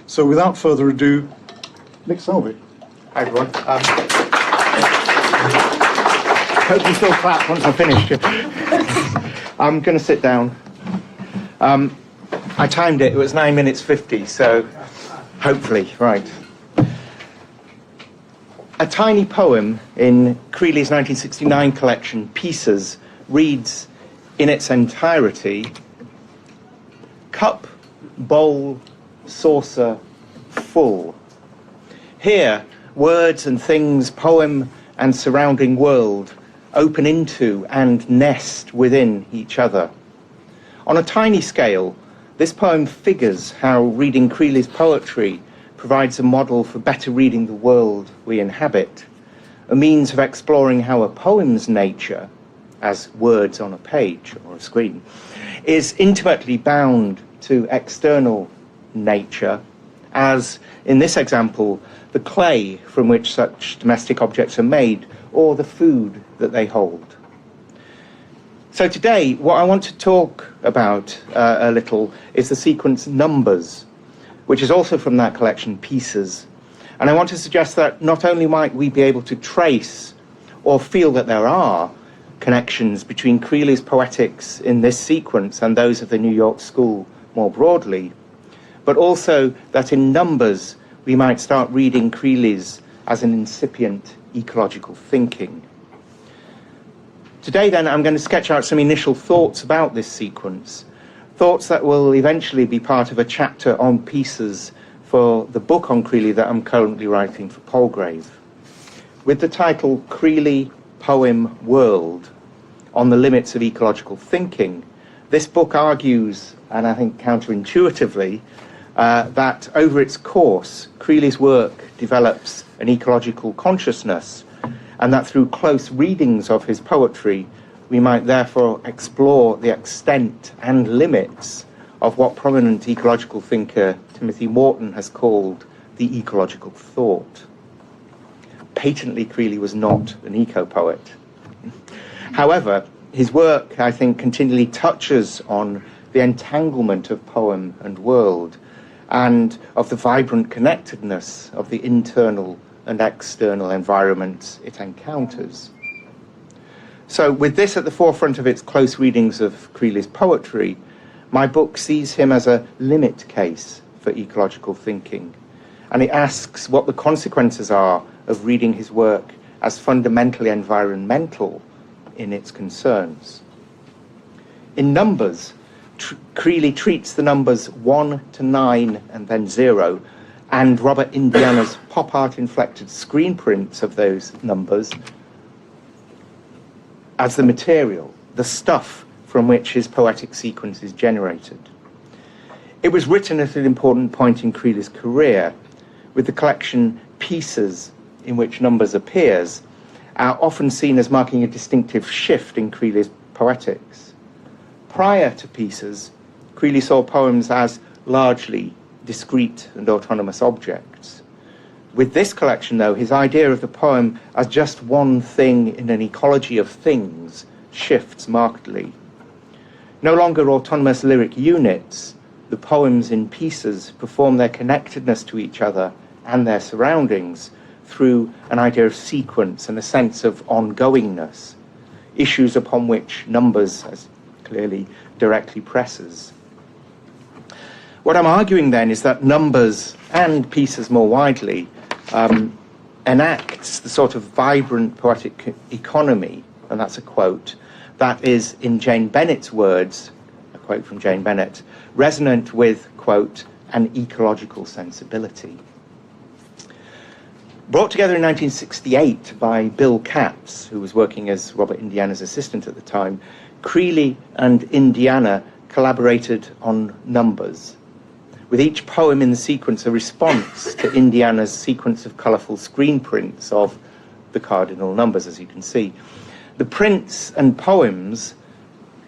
So without further ado, Nick Selby. Hi everyone. Hope you still clap once I'm finished. I'm going to sit down. I timed it, it was 9 minutes 50, so hopefully, right. A tiny poem in Creeley's 1969 collection, Pieces, reads in its entirety, cup, bowl, saucer, full. Here, words and things, poem and surrounding world open into and nest within each other. On a tiny scale, this poem figures how reading Creeley's poetry provides a model for better reading the world we inhabit, a means of exploring how a poem's nature, as words on a page or a screen, is intimately bound to external nature, as, in this example, the clay from which such domestic objects are made, or the food that they hold. So today, what I want to talk about a little is the sequence Numbers, which is also from that collection, Pieces. And I want to suggest that not only might we be able to trace or feel that there are connections between Creeley's poetics in this sequence and those of the New York School more broadly, but also that in Numbers we might start reading Creeley's as an incipient ecological thinking. Today then I'm going to sketch out some initial thoughts about this sequence, thoughts that will eventually be part of a chapter on Pieces for the book on Creeley that I'm currently writing for Palgrave. With the title Creeley Poem World, on the limits of ecological thinking, this book argues, and I think counterintuitively, that over its course, Creeley's work develops an ecological consciousness, and that through close readings of his poetry, we might therefore explore the extent and limits of what prominent ecological thinker Timothy Morton has called the ecological thought. Patently, Creeley was not an eco-poet. However, his work, I think, continually touches on the entanglement of poem and world, and of the vibrant connectedness of the internal and external environments it encounters. So with this at the forefront of its close readings of Creeley's poetry, my book sees him as a limit case for ecological thinking, and it asks what the consequences are of reading his work as fundamentally environmental in its concerns. In Numbers, Creeley treats the numbers 1 to 9 and then 0, and Robert Indiana's pop art inflected screen prints of those numbers as the material, the stuff from which his poetic sequence is generated. It was written at an important point in Creeley's career, with the collection Pieces, in which Numbers appears, are often seen as marking a distinctive shift in Creeley's poetics. Prior to Pieces, Creeley saw poems as largely discrete and autonomous objects. With this collection, though, his idea of the poem as just one thing in an ecology of things shifts markedly. No longer autonomous lyric units, the poems in Pieces perform their connectedness to each other and their surroundings through an idea of sequence and a sense of ongoingness, issues upon which Numbers as clearly directly presses. What I'm arguing then is that Numbers, and Pieces more widely, enacts the sort of vibrant poetic economy, and that's a quote, that is, in Jane Bennett's words, a quote from Jane Bennett, resonant with, quote, an ecological sensibility. Brought together in 1968 by Bill Capps, who was working as Robert Indiana's assistant at the time, Creeley and Indiana collaborated on Numbers, with each poem in the sequence a response to Indiana's sequence of colourful screen prints of the cardinal numbers, as you can see. The prints and poems,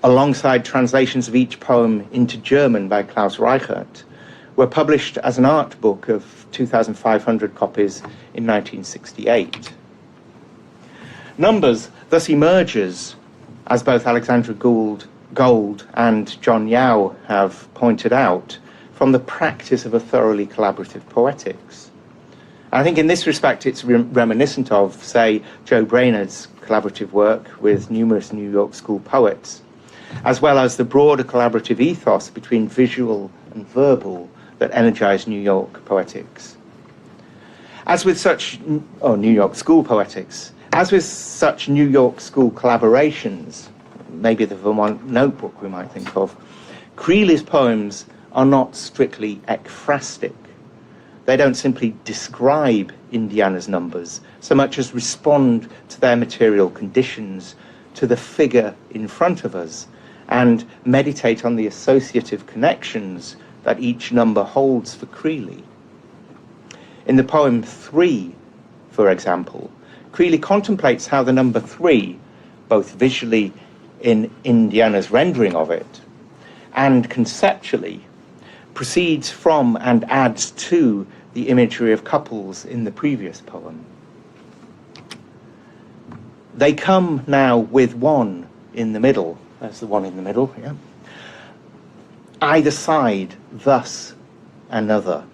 alongside translations of each poem into German by Klaus Reichert, were published as an art book of 2,500 copies in 1968. Numbers thus emerges, as both Alexandra Gould and John Yao have pointed out, from the practice of a thoroughly collaborative poetics. I think in this respect it's reminiscent of, say, Joe Brainerd's collaborative work with numerous New York School poets, as well as the broader collaborative ethos between visual and verbal that energized New York poetics. As with such, New York School poetics, as with such New York School collaborations, maybe the Vermont Notebook we might think of, Creeley's poems are not strictly ekphrastic. They don't simply describe Indiana's numbers so much as respond to their material conditions, to the figure in front of us, and meditate on the associative connections that each number holds for Creeley. In the poem 3, for example, Creeley contemplates how the number 3, both visually in Indiana's rendering of it and conceptually, proceeds from and adds to the imagery of couples in the previous poem. They come now with one in the middle. There's the one in the middle, yeah. Either side, thus another.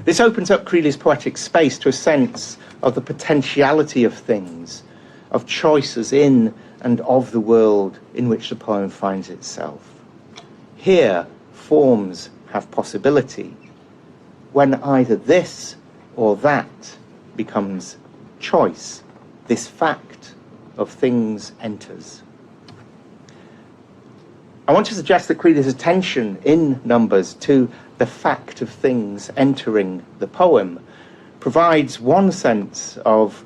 This opens up Creeley's poetic space to a sense of the potentiality of things, of choices in and of the world in which the poem finds itself. Here, forms have possibility, when either this or that becomes choice, this fact of things enters. I want to suggest that Creeley's attention in numbers to the fact of things entering the poem provides one sense of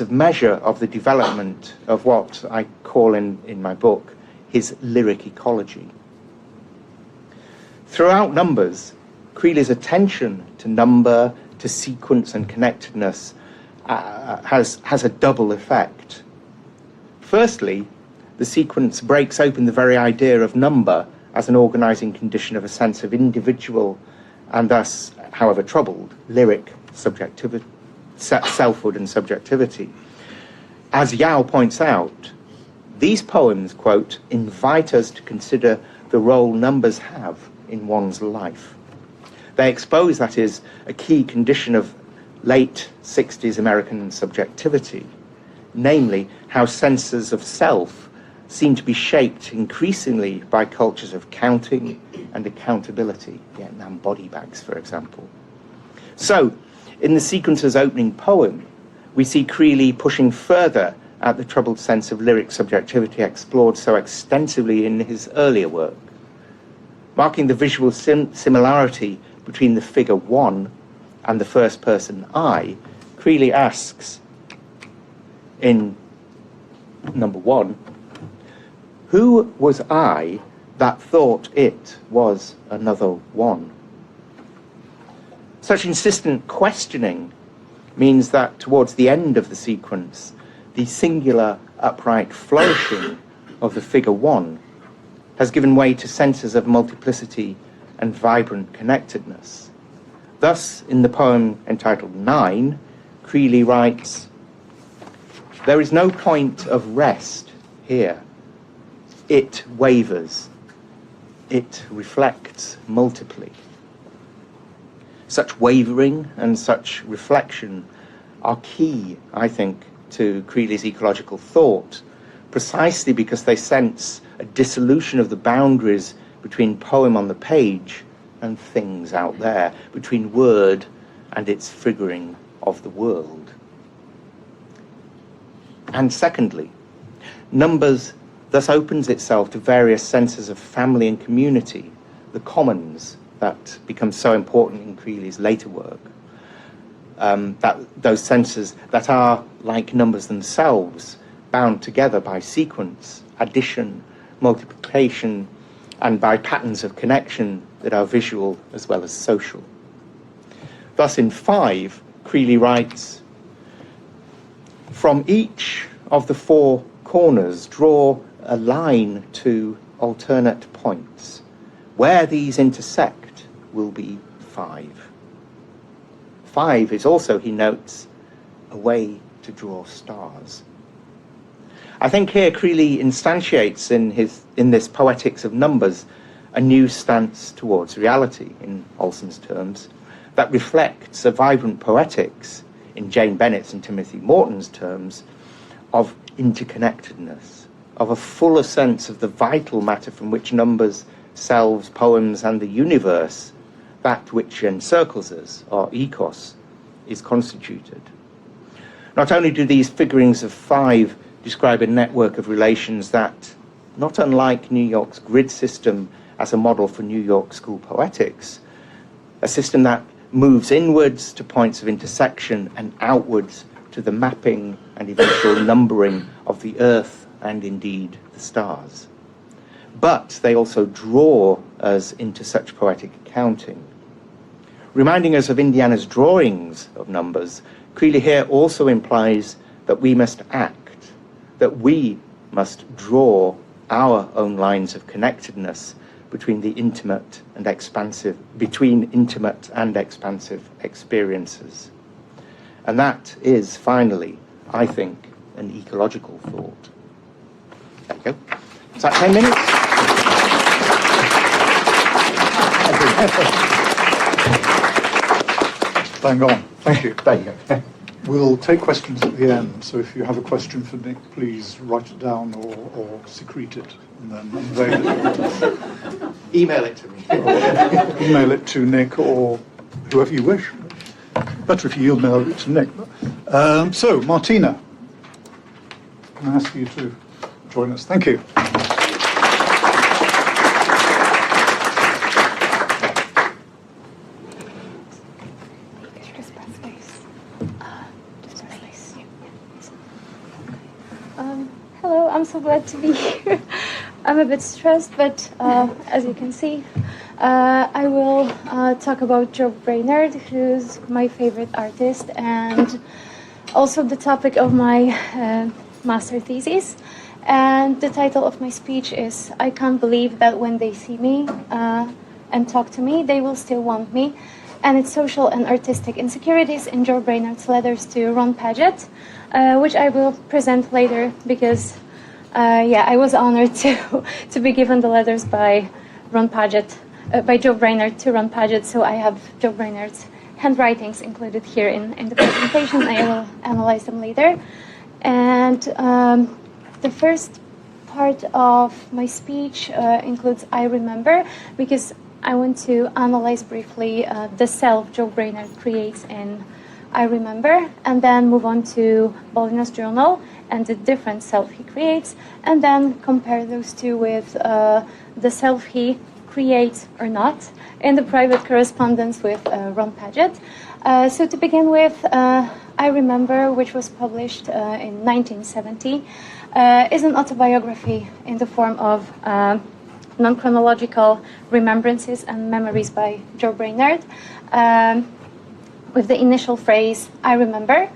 measure of the development of what I call in my book his lyric ecology. Throughout numbers, Creeley's attention to number, to sequence and connectedness has a double effect. Firstly, the sequence breaks open the very idea of number as an organizing condition of a sense of individual and thus, however troubled, lyric subjectivity, selfhood and subjectivity. As Yao points out, these poems, quote, invite us to consider the role numbers have in one's life. They expose, that is, a key condition of late 60s American subjectivity, namely how senses of self seem to be shaped increasingly by cultures of counting and accountability, Vietnam body bags, for example. So, in the sequence's opening poem, we see Creeley pushing further at the troubled sense of lyric subjectivity explored so extensively in his earlier work. Marking the visual similarity between the figure 1 and the first person I, Creeley asks in number 1, who was I that thought it was another one? Such insistent questioning means that towards the end of the sequence, the singular upright flourishing of the figure 1 has given way to senses of multiplicity and vibrant connectedness. Thus, in the poem entitled 9, Creeley writes, "There is no point of rest here. It wavers. It reflects multiply." Such wavering and such reflection are key, I think, to Creeley's ecological thought, precisely because they sense a dissolution of the boundaries between poem on the page and things out there, between word and its figuring of the world. And secondly, numbers thus opens itself to various senses of family and community, the commons that become so important in Creeley's later work. Those senses that are, like numbers themselves, bound together by sequence, addition, multiplication, and by patterns of connection that are visual as well as social. Thus in 5, Creeley writes, "From each of the 4 corners draw a line to alternate points. Where these intersect will be 5. 5 is also, he notes, a way to draw stars." I think here Creeley instantiates in this Poetics of Numbers a new stance towards reality, in Olson's terms, that reflects a vibrant poetics, in Jane Bennett's and Timothy Morton's terms, of interconnectedness, of a fuller sense of the vital matter from which numbers, selves, poems, and the universe, that which encircles us, or ethos, is constituted. Not only do these figurings of 5 describe a network of relations that, not unlike New York's grid system as a model for New York school poetics, a system that moves inwards to points of intersection and outwards to the mapping and eventual numbering of the earth and indeed the stars. But they also draw us into such poetic accounting. Reminding us of Indiana's drawings of numbers, Creeley here also implies that we must act, that we must draw our own lines of connectedness between the intimate and expansive, between intimate and expansive experiences. And that is, finally, I think, an ecological thought. There you go. Is that 10 minutes? Bang on. Thank you. There you go. We'll take questions at the end, so if you have a question for Nick, please write it down or secrete it and then unveil it. Email it to me. Email it to Nick or whoever you wish. Better if you email it to Nick. So, Martyna, can I ask you to join us? Thank you. Hello, I'm so glad to be here. I'm a bit stressed, but as you can see, I will talk about Geoff Brainerd, who's my favorite artist and also the topic of my master thesis. And the title of my speech is I Can't Believe That When They See Me and Talk to Me, They Will Still Want Me. And it's social and artistic insecurities in Geoff Brainerd's letters to Ron Padgett, which I will present later because, I was honored to be given the letters by Ron Padgett, by Geoff Brainerd to Ron Padgett. So I have Geoff Brainerd's handwritings included here in the presentation. I will analyze them later. And the first part of my speech includes I Remember, because I want to analyze briefly the self Geoff Brainerd creates in I Remember, and then move on to Bolina's journal and the different self he creates, and then compare those two with the self he creates or not in the private correspondence with Ron Padgett. So to begin with, I Remember, which was published in 1970, is an autobiography in the form of non-chronological remembrances and memories by Geoff Brainerd, with the initial phrase, I remember.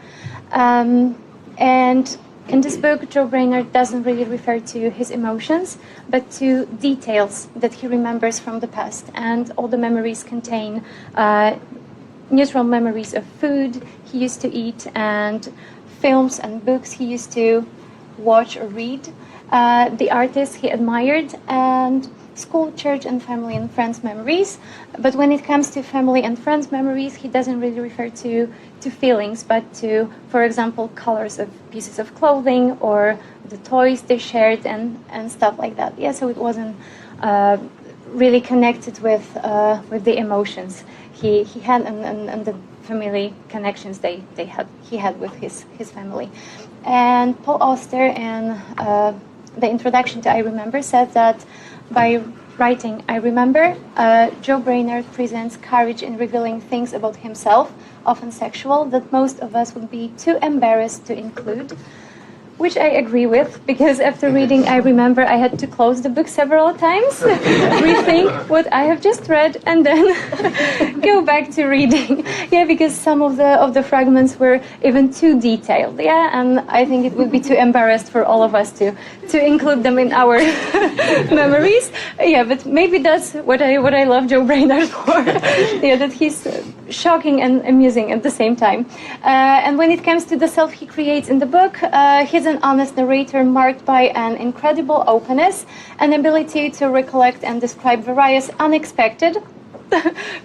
And in this book, Geoff Brainerd doesn't really refer to his emotions, but to details that he remembers from the past. And all the memories contain neutral memories of food he used to eat and films and books he used to watch or read, the artists he admired, and school, church, and family and friends memories. But when it comes to family and friends memories, he doesn't really refer to feelings, but to, for example, colors of pieces of clothing or the toys they shared and stuff like that. Yeah, so it wasn't really connected with the emotions he had and the family connections he had with his family. And Paul Auster in the introduction to I Remember said that by writing I Remember, Geoff Brainerd presents courage in revealing things about himself, often sexual, that most of us would be too embarrassed to include, which I agree with, because after reading I Remember, I had to close the book several times, rethink what I have just read, and then go back to reading. Yeah, because some of the fragments were even too detailed. Yeah, and I think it would be too embarrassed for all of us to include them in our memories. Yeah, but maybe that's what I love Geoff Brainerd for. Yeah, that shocking and amusing at the same time. And when it comes to the self he creates in the book, he's an honest narrator marked by an incredible openness, an ability to recollect and describe various unexpected,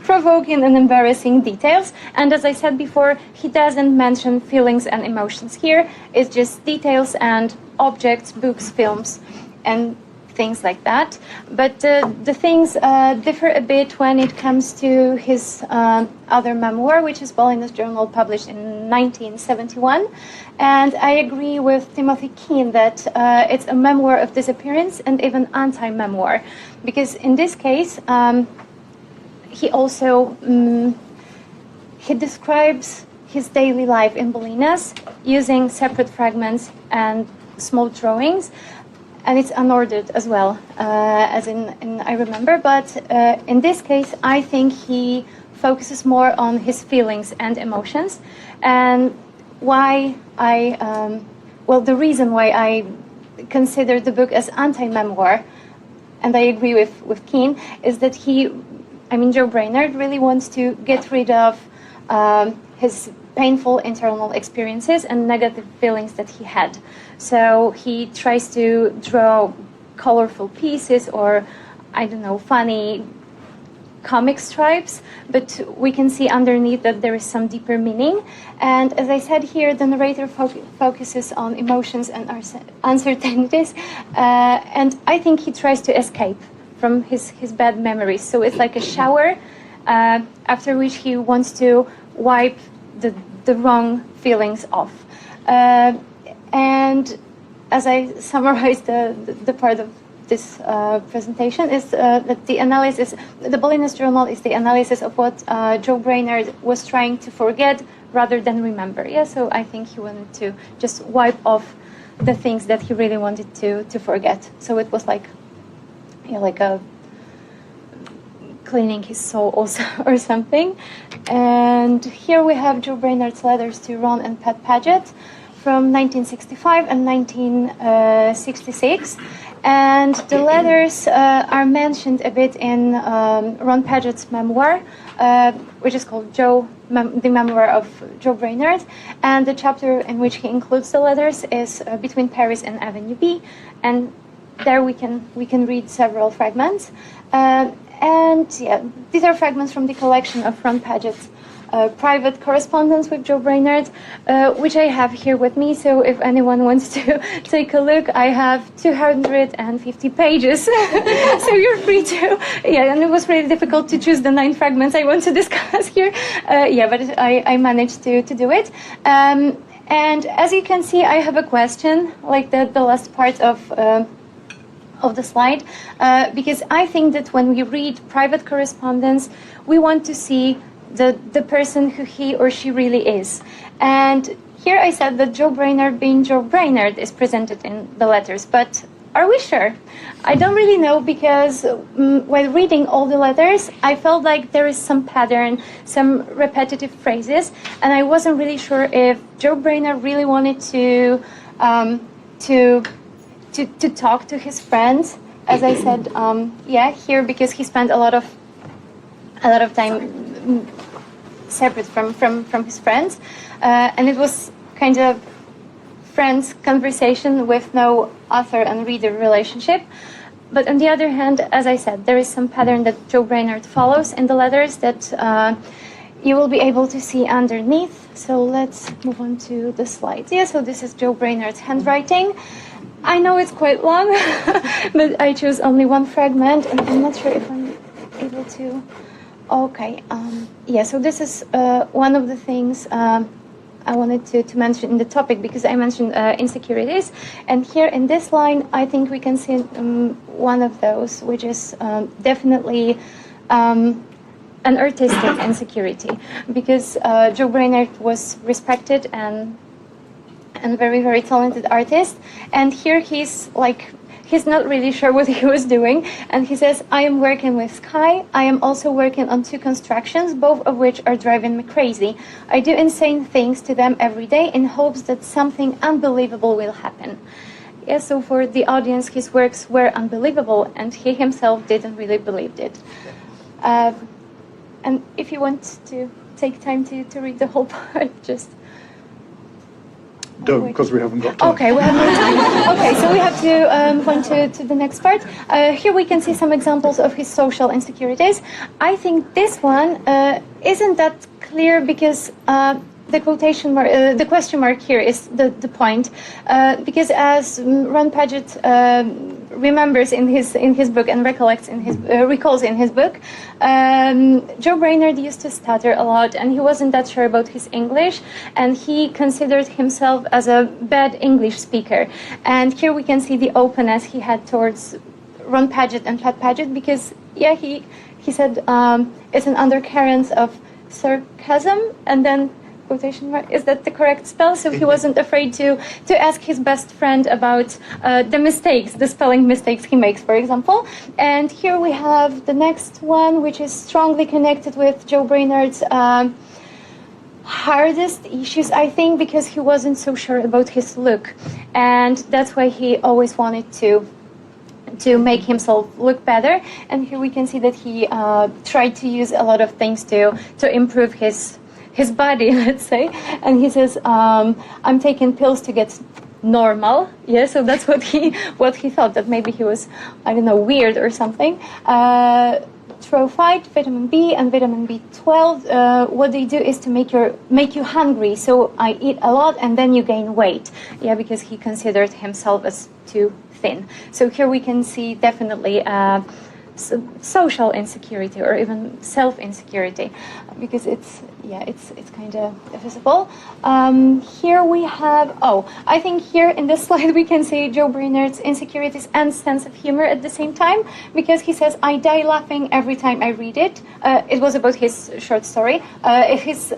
provoking and embarrassing details. And as I said before, he doesn't mention feelings and emotions here. It's just details and objects, books, films, and things like that. But the things differ a bit when it comes to his other memoir, which is Bollinger's Journal, published in 1971. And I agree with Timothy Keane that it's a memoir of disappearance and even anti-memoir, because in this case, he also he describes his daily life in Bollinger's using separate fragments and small drawings, and it's unordered as well, as in I remember. But in this case, I think he focuses more on his feelings and emotions, and why the reason why I consider the book as anti-memoir, and I agree with Keane, is that Joe Brainerd really wants to get rid of his painful internal experiences and negative feelings that he had. So he tries to draw colorful pieces or, funny comic stripes, but we can see underneath that there is some deeper meaning. And as I said here, the narrator focuses on emotions and uncertainties, and I think he tries to escape from his bad memories. So it's like a shower, after which he wants to wipe the wrong feelings off. And as I summarize the part of this presentation, is that the Bollinger's Journal is the analysis of what Joe Brainerd was trying to forget rather than remember. Yeah, so I think he wanted to just wipe off the things that he really wanted to forget. So it was like a cleaning his soul also, or something. And here we have Joe Brainerd's letters to Ron and Pat Paget from 1965 and 1966. And the letters are mentioned a bit in Ron Paget's memoir, which is called the Memoir of Joe Brainerd. And the chapter in which he includes the letters is Between Paris and Avenue B. And there we can read several fragments. These are fragments from the collection of Ron Paget's private correspondence with Joe Brainerd, which I have here with me. So if anyone wants to take a look, I have 250 pages. So you're free to. And it was really difficult to choose the 9 fragments I want to discuss here. But I managed to do it. And as you can see, I have a question, like the last part of the slide, because I think that when we read private correspondence, we want to see the person who he or she really is. And here I said that Joe Brainerd, being Joe Brainerd, is presented in the letters, but are we sure? I don't really know, because while reading all the letters, I felt like there is some pattern, some repetitive phrases, and I wasn't really sure if Joe Brainerd really wanted to talk to his friends, as I said, here, because he spent a lot of time separate from his friends, and it was kind of friends conversation with no author and reader relationship. But on the other hand, as I said, there is some pattern that Joe Brainerd follows in the letters that you will be able to see underneath. So let's move on to the slides. So this is Joe Brainerd's handwriting. I know it's quite long, but I chose only one fragment, and I'm not sure if I'm able to. Okay, so this is one of the things I wanted to mention in the topic, because I mentioned insecurities, and here in this line, I think we can see one of those, which is definitely an artistic insecurity, because Joe Brainerd was respected and very, very talented artist, and here he's not really sure what he was doing, and he says, I am working with Sky. I am also working on 2 constructions, both of which are driving me crazy. I do insane things to them every day in hopes that something unbelievable will happen. So for the audience, his works were unbelievable, and he himself didn't really believe it. And if you want to take time to read the whole part. Just Don't, because we haven't got time. okay, we have no time. Okay, so we have to move on to the next part. Here we can see some examples of his social insecurities. I think this one isn't that clear because the quotation mark, the question mark here is the point, because as Ron Paget remembers in his book and recalls in his book, Joe Brainerd used to stutter a lot, and he wasn't that sure about his English, and he considered himself as a bad English speaker. And here we can see the openness he had towards Ron Paget and Pat Paget, because he said it's an undercurrent of sarcasm, and then quotation mark, is that the correct spell? So he wasn't afraid to ask his best friend about the mistakes, the spelling mistakes he makes, for example. And here we have the next one, which is strongly connected with Joe Brainerd's hardest issues, I think, because he wasn't so sure about his look, and that's why he always wanted to make himself look better. And here we can see that he tried to use a lot of things to improve his body, let's say. And he says, I'm taking pills to get normal. Yeah, so that's what he thought, that maybe he was, I don't know, weird or something. Trophyte, vitamin B and vitamin B12, what they do is to make you hungry. So I eat a lot and then you gain weight. Yeah, because he considered himself as too thin. So here we can see definitely social insecurity or even self-insecurity, because it's kind of visible. Here we have, I think here in this slide we can see Joe Brainerd's insecurities and sense of humor at the same time, because he says, I die laughing every time I read it. It was about his short story. His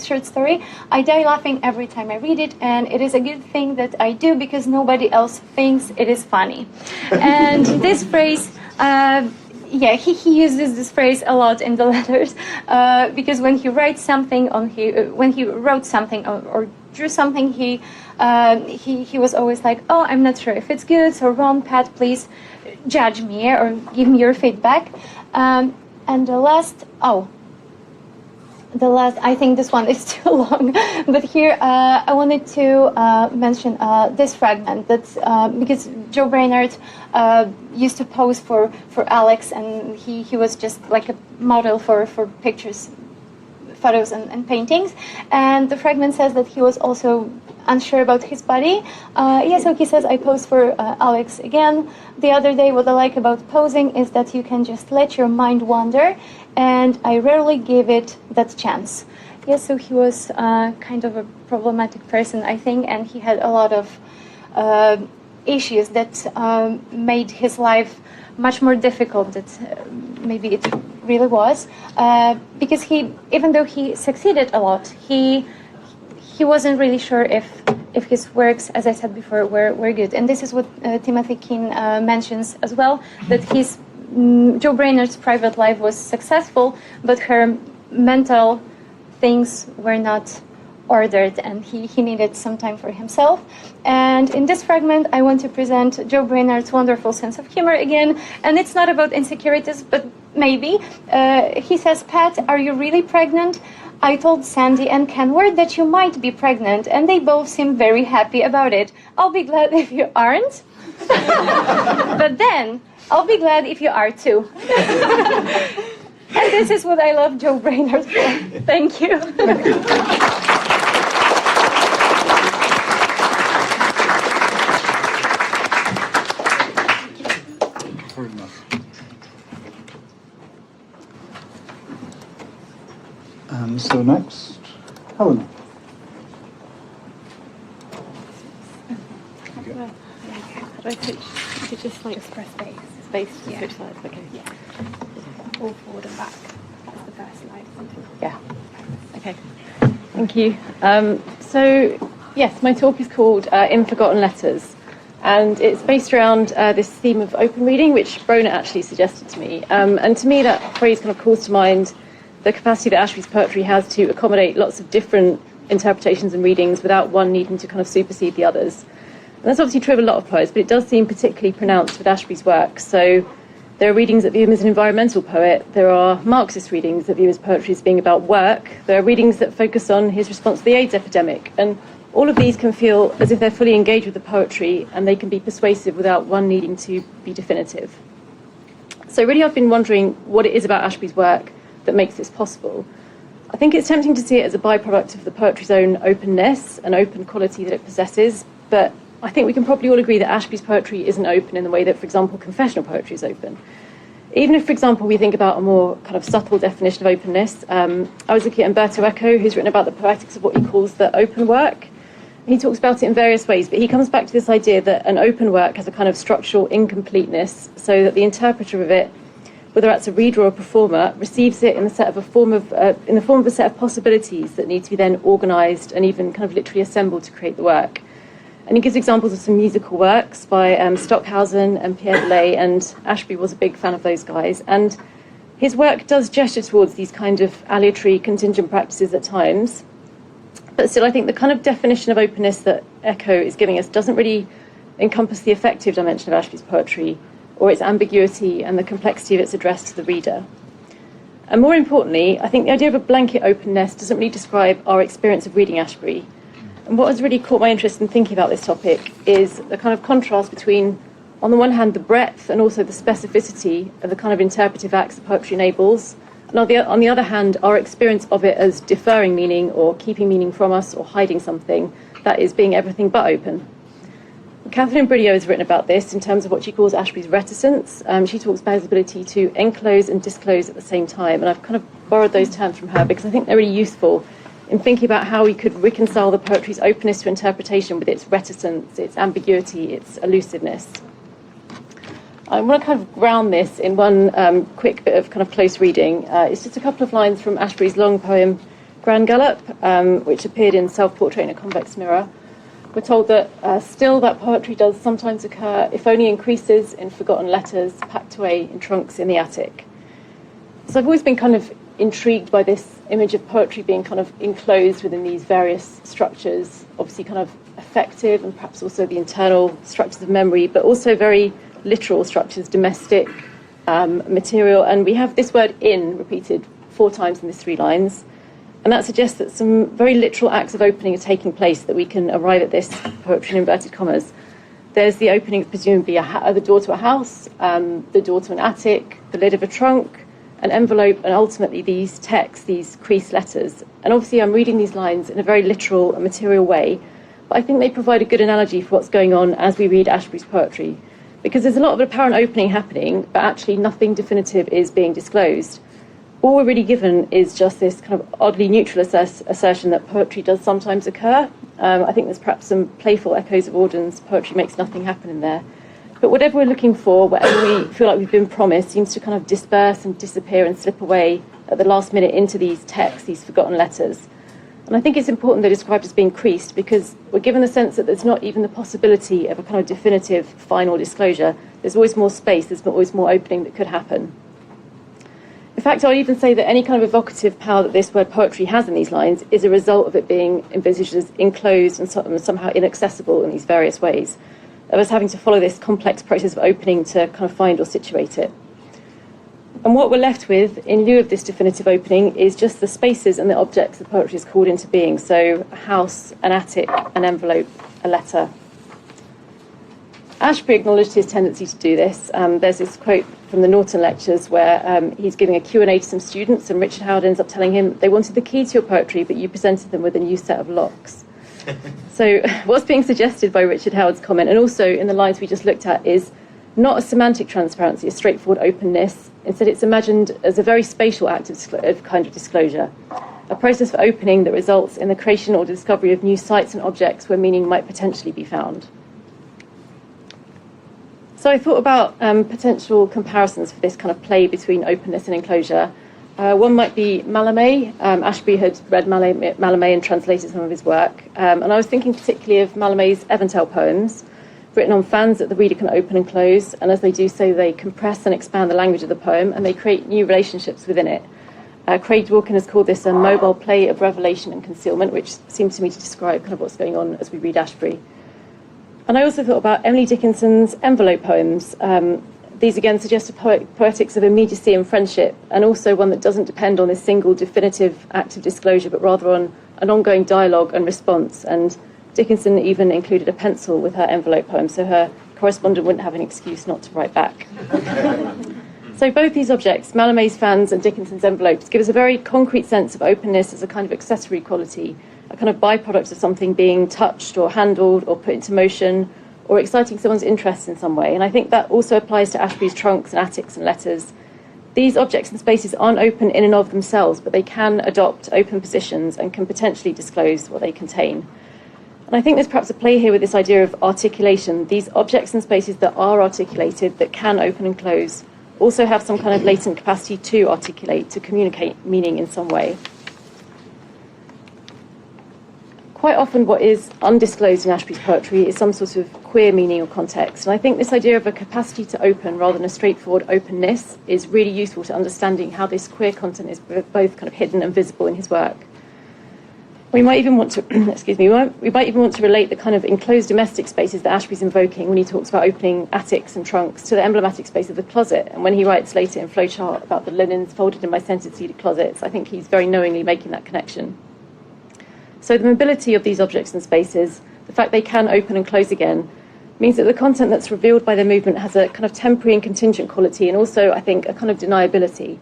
short story. I die laughing every time I read it, and it is a good thing that I do because nobody else thinks it is funny. And this phrase, he uses this phrase a lot in the letters, because when he writes something when he wrote something or drew something, he was always like, oh, I'm not sure if it's good, so Ron, Pat, please judge me or give me your feedback. And the last, I think this one is too long, but here I wanted to mention this fragment, that because Joe Brainerd used to pose for Alex, and he was just like a model for pictures, photos and paintings, and the fragment says that he was also unsure about his body. So he says, I posed for Alex again the other day. What I like about posing is that you can just let your mind wander, and I rarely give it that chance. So he was kind of a problematic person, I think, and he had a lot of issues that made his life much more difficult than maybe it really was, because even though he succeeded a lot, he wasn't really sure if his works, as I said before, were good. And this is what Timothy Keane mentions as well, that Joe Brainerd's private life was successful, but her mental things were not ordered, and he needed some time for himself. And in this fragment, I want to present Joe Brainerd's wonderful sense of humor again. And it's not about insecurities, but maybe. He says, Pat, are you really pregnant? I told Sandy and Kenward that you might be pregnant, and they both seem very happy about it. I'll be glad if you aren't. But then, I'll be glad if you are too. And this is what I love Joe Brainerd for. Thank you. Thank you. Very nice. And so next, Heleina. How do I switch? You just like press space to switch sides. Okay. Yeah. All forward and back. That's the first slide. Yeah. Okay. Thank you. So yes, my talk is called In Forgotten Letters, and it's based around this theme of open reading, which Brona actually suggested to me. And to me, that phrase kind of calls to mind the capacity that Ashby's poetry has to accommodate lots of different interpretations and readings without one needing to kind of supersede the others. And that's obviously true of a lot of poets, but it does seem particularly pronounced with Ashby's work. So There are readings that view him as an environmental poet. There are Marxist readings that view his poetry as being about work. There are readings that focus on his response to the AIDS epidemic. And all of these can feel as if they're fully engaged with the poetry, and they can be persuasive without one needing to be definitive. So really I've been wondering what it is about Ashbery's work that makes this possible. I think it's tempting to see it as a byproduct of the poetry's own openness and open quality that it possesses, but I think we can probably all agree that Ashbery's poetry isn't open in the way that, for example, confessional poetry is open. Even if, for example, we think about a more kind of subtle definition of openness, I was looking at Umberto Eco, who's written about the poetics of what he calls the open work. He talks about it in various ways, but he comes back to this idea that an open work has a kind of structural incompleteness, so that the interpreter of it, whether that's a reader or a performer, receives it in the form of a set of possibilities that need to be then organised and even kind of literally assembled to create the work. And he gives examples of some musical works by Stockhausen and Pierre Boulez, and Ashbery was a big fan of those guys. And his work does gesture towards these kind of aleatory contingent practices at times. But still, I think the kind of definition of openness that Eco is giving us doesn't really encompass the affective dimension of Ashbery's poetry, or its ambiguity and the complexity of its address to the reader. And more importantly, I think the idea of a blanket openness doesn't really describe our experience of reading Ashbery. And what has really caught my interest in thinking about this topic is the kind of contrast between, on the one hand, the breadth and also the specificity of the kind of interpretive acts that poetry enables, and on the other hand, our experience of it as deferring meaning or keeping meaning from us or hiding something, that is being everything but open. Catherine Briony has written about this in terms of what she calls Ashbery's reticence. She talks about his ability to enclose and disclose at the same time, and I've kind of borrowed those terms from her because I think they're really useful in thinking about how we could reconcile the poetry's openness to interpretation with its reticence, its ambiguity, its elusiveness. I want to kind of ground this in one quick bit of kind of close reading. It's just a couple of lines from Ashbery's long poem, Grand Gallop, which appeared in Self-Portrait in a Convex Mirror. We're told that still that poetry does sometimes occur, if only in creases, in forgotten letters, packed away in trunks in the attic. So I've always been kind of intrigued by this image of poetry being kind of enclosed within these various structures, obviously kind of affective and perhaps also the internal structures of memory, but also very literal structures, domestic, material. And we have this word in repeated 4 times in these 3 lines. And that suggests that some very literal acts of opening are taking place, that we can arrive at this poetry in inverted commas. There's the opening of presumably the door to a house, the door to an attic, the lid of a trunk, an envelope, and ultimately these texts, these creased letters. And obviously I'm reading these lines in a very literal and material way, but I think they provide a good analogy for what's going on as we read Ashbery's poetry. Because there's a lot of apparent opening happening, but actually nothing definitive is being disclosed. All we're really given is just this kind of oddly neutral assertion that poetry does sometimes occur. I think there's perhaps some playful echoes of Auden's poetry makes nothing happen in there. But whatever we're looking for, whatever we feel like we've been promised, seems to kind of disperse and disappear and slip away at the last minute into these texts, these forgotten letters. And I think it's important they're described as being creased because we're given the sense that there's not even the possibility of a kind of definitive final disclosure. There's always more space, there's always more opening that could happen. In fact, I'll even say that any kind of evocative power that this word poetry has in these lines is a result of it being envisaged as enclosed and somehow inaccessible in these various ways, of us having to follow this complex process of opening to kind of find or situate it. And what we're left with, in lieu of this definitive opening, is just the spaces and the objects that poetry is called into being. So a house, an attic, an envelope, a letter. Ashbery acknowledged his tendency to do this. There's this quote from the Norton lectures where he's giving a Q&A to some students, and Richard Howard ends up telling him, they wanted the key to your poetry, but you presented them with a new set of locks. So what's being suggested by Richard Howard's comment, and also in the lines we just looked at, is not a semantic transparency, a straightforward openness. Instead, it's imagined as a very spatial act of kind of disclosure, a process for opening that results in the creation or discovery of new sites and objects where meaning might potentially be found. So I thought about potential comparisons for this kind of play between openness and enclosure. One might be Mallarmé. Ashbery had read Mallarmé and translated some of his work. And I was thinking particularly of Mallarmé's Eventell poems, written on fans that the reader can open and close. And as they do so, they compress and expand the language of the poem, and they create new relationships within it. Craig Dworkin has called this a mobile play of revelation and concealment, which seems to me to describe kind of what's going on as we read Ashbery. And I also thought about Emily Dickinson's envelope poems. These again suggest a poetics of immediacy and friendship, and also one that doesn't depend on a single definitive act of disclosure, but rather on an ongoing dialogue and response. And Dickinson even included a pencil with her envelope poem, so her correspondent wouldn't have an excuse not to write back. So both these objects, Mallarmé's fans and Dickinson's envelopes, give us a very concrete sense of openness as a kind of accessory quality, a kind of byproduct of something being touched or handled or put into motion, or exciting someone's interest in some way. And I think that also applies to Ashbery's trunks and attics and letters. These objects and spaces aren't open in and of themselves, but they can adopt open positions and can potentially disclose what they contain. And I think there's perhaps a play here with this idea of articulation. These objects and spaces that are articulated, that can open and close, also have some kind of latent capacity to articulate, to communicate meaning in some way. Quite often what is undisclosed in Ashbery's poetry is some sort of queer meaning or context. And I think this idea of a capacity to open rather than a straightforward openness is really useful to understanding how this queer content is both kind of hidden and visible in his work. We might even want to, we might even want to relate the kind of enclosed domestic spaces that Ashbery's invoking when he talks about opening attics and trunks to the emblematic space of the closet. And when he writes later in Flowchart about the linens folded in my scented-seated closets, I think he's very knowingly making that connection. So the mobility of these objects and spaces, the fact they can open and close again, means that the content that's revealed by their movement has a kind of temporary and contingent quality, and also, I think, a kind of deniability.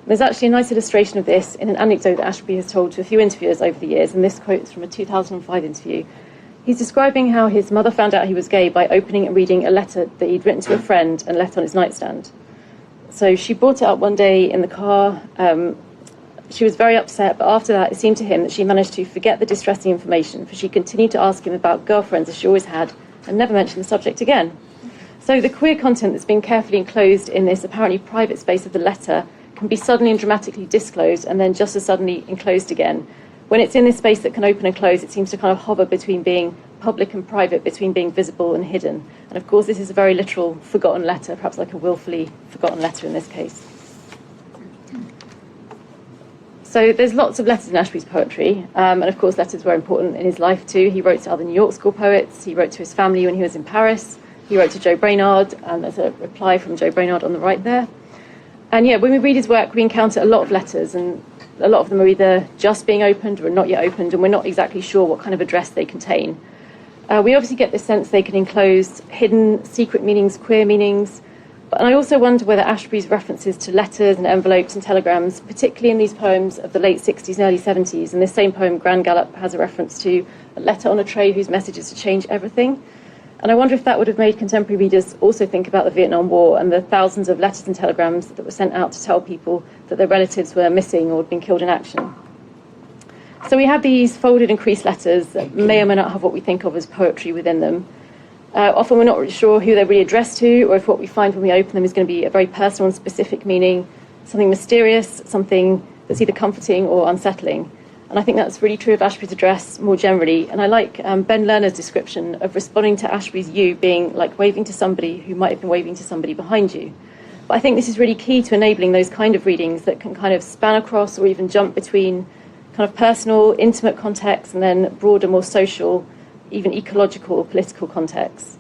There's actually a nice illustration of this in an anecdote that Ashbery has told to a few interviewers over the years, and this quote is from a 2005 interview. He's describing how his mother found out he was gay by opening and reading a letter that he'd written to a friend and left on his nightstand. So she brought it up one day in the car. She was very upset, but after that, it seemed to him that she managed to forget the distressing information, for she continued to ask him about girlfriends as she always had, and never mentioned the subject again. So the queer content that's been carefully enclosed in this apparently private space of the letter can be suddenly and dramatically disclosed and then just as suddenly enclosed again. When it's in this space that can open and close, it seems to kind of hover between being public and private, between being visible and hidden. And of course, this is a very literal forgotten letter, perhaps like a willfully forgotten letter in this case. So there's lots of letters in Ashbery's poetry, and of course letters were important in his life too. He wrote to other New York school poets, he wrote to his family when he was in Paris, he wrote to Joe Brainard, and there's a reply from Joe Brainard on the right there. And yeah, when we read his work, we encounter a lot of letters, and a lot of them are either just being opened or not yet opened, and we're not exactly sure what kind of address they contain. We obviously get the sense they can enclose hidden, secret meanings, queer meanings. And I also wonder whether Ashbery's references to letters and envelopes and telegrams, particularly in these poems of the late 60s and early 70s, and this same poem, Grand Gallop, has a reference to a letter on a tray whose message is to change everything. And I wonder if that would have made contemporary readers also think about the Vietnam War and the thousands of letters and telegrams that were sent out to tell people that their relatives were missing or had been killed in action. So we have these folded and creased letters that may or may not have what we think of as poetry within them. Often we're not really sure who they're really addressed to, or if what we find when we open them is going to be a very personal and specific meaning, something mysterious, something that's either comforting or unsettling. And I think that's really true of Ashbery's address more generally. And I like Ben Lerner's description of responding to Ashbery's you being like waving to somebody who might have been waving to somebody behind you. But I think this is really key to enabling those kind of readings that can kind of span across or even jump between kind of personal, intimate contexts and then broader, more social, even ecological or political contexts.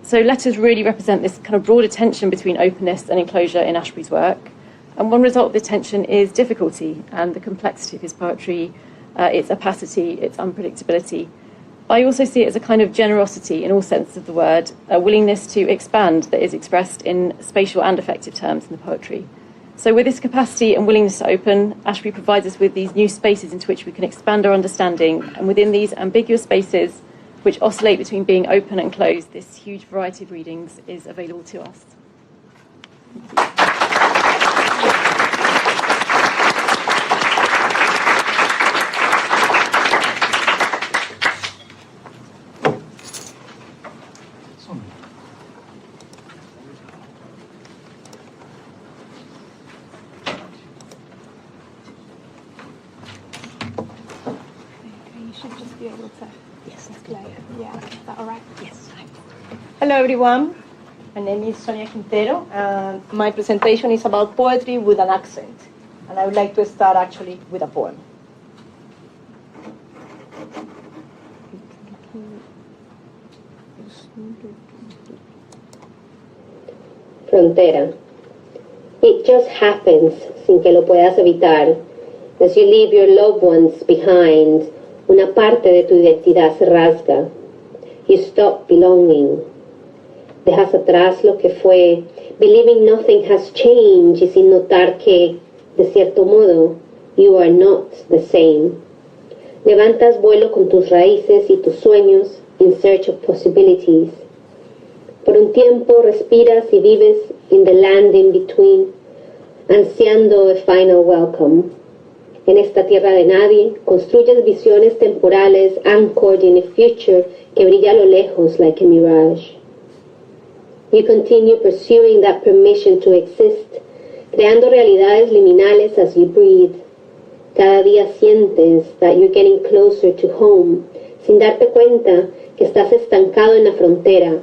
So letters really represent this kind of broader tension between openness and enclosure in Ashbery's work. And one result of the tension is difficulty and the complexity of his poetry, its opacity, its unpredictability. But I also see it as a kind of generosity in all senses of the word, a willingness to expand that is expressed in spatial and affective terms in the poetry. So with this capacity and willingness to open, Ashbery provides us with these new spaces into which we can expand our understanding, and within these ambiguous spaces, which oscillate between being open and closed, this huge variety of readings is available to us. Sonia. You should just be able to. Yes, Display it. Yeah, is that all right? yes. Hello, everyone. My name is Sonia Quintero, and my presentation is about poetry with an accent. And I would like to start actually with a poem. frontera. It just happens, sin que lo puedas evitar. As you leave your loved ones behind, una parte de tu identidad se rasga. You stop belonging. Dejas atrás lo que fue, believing nothing has changed y sin notar que, de cierto modo, you are not the same. Levantas vuelo con tus raíces y tus sueños in search of possibilities. Por un tiempo respiras y vives in the land in between, ansiando a final welcome. En esta tierra de nadie, construyes visiones temporales anchored in a future que brilla a lo lejos like a mirage. You continue pursuing that permission to exist, creando realidades liminales as you breathe. Cada día sientes that you're getting closer to home, sin darte cuenta que estás estancado en la frontera.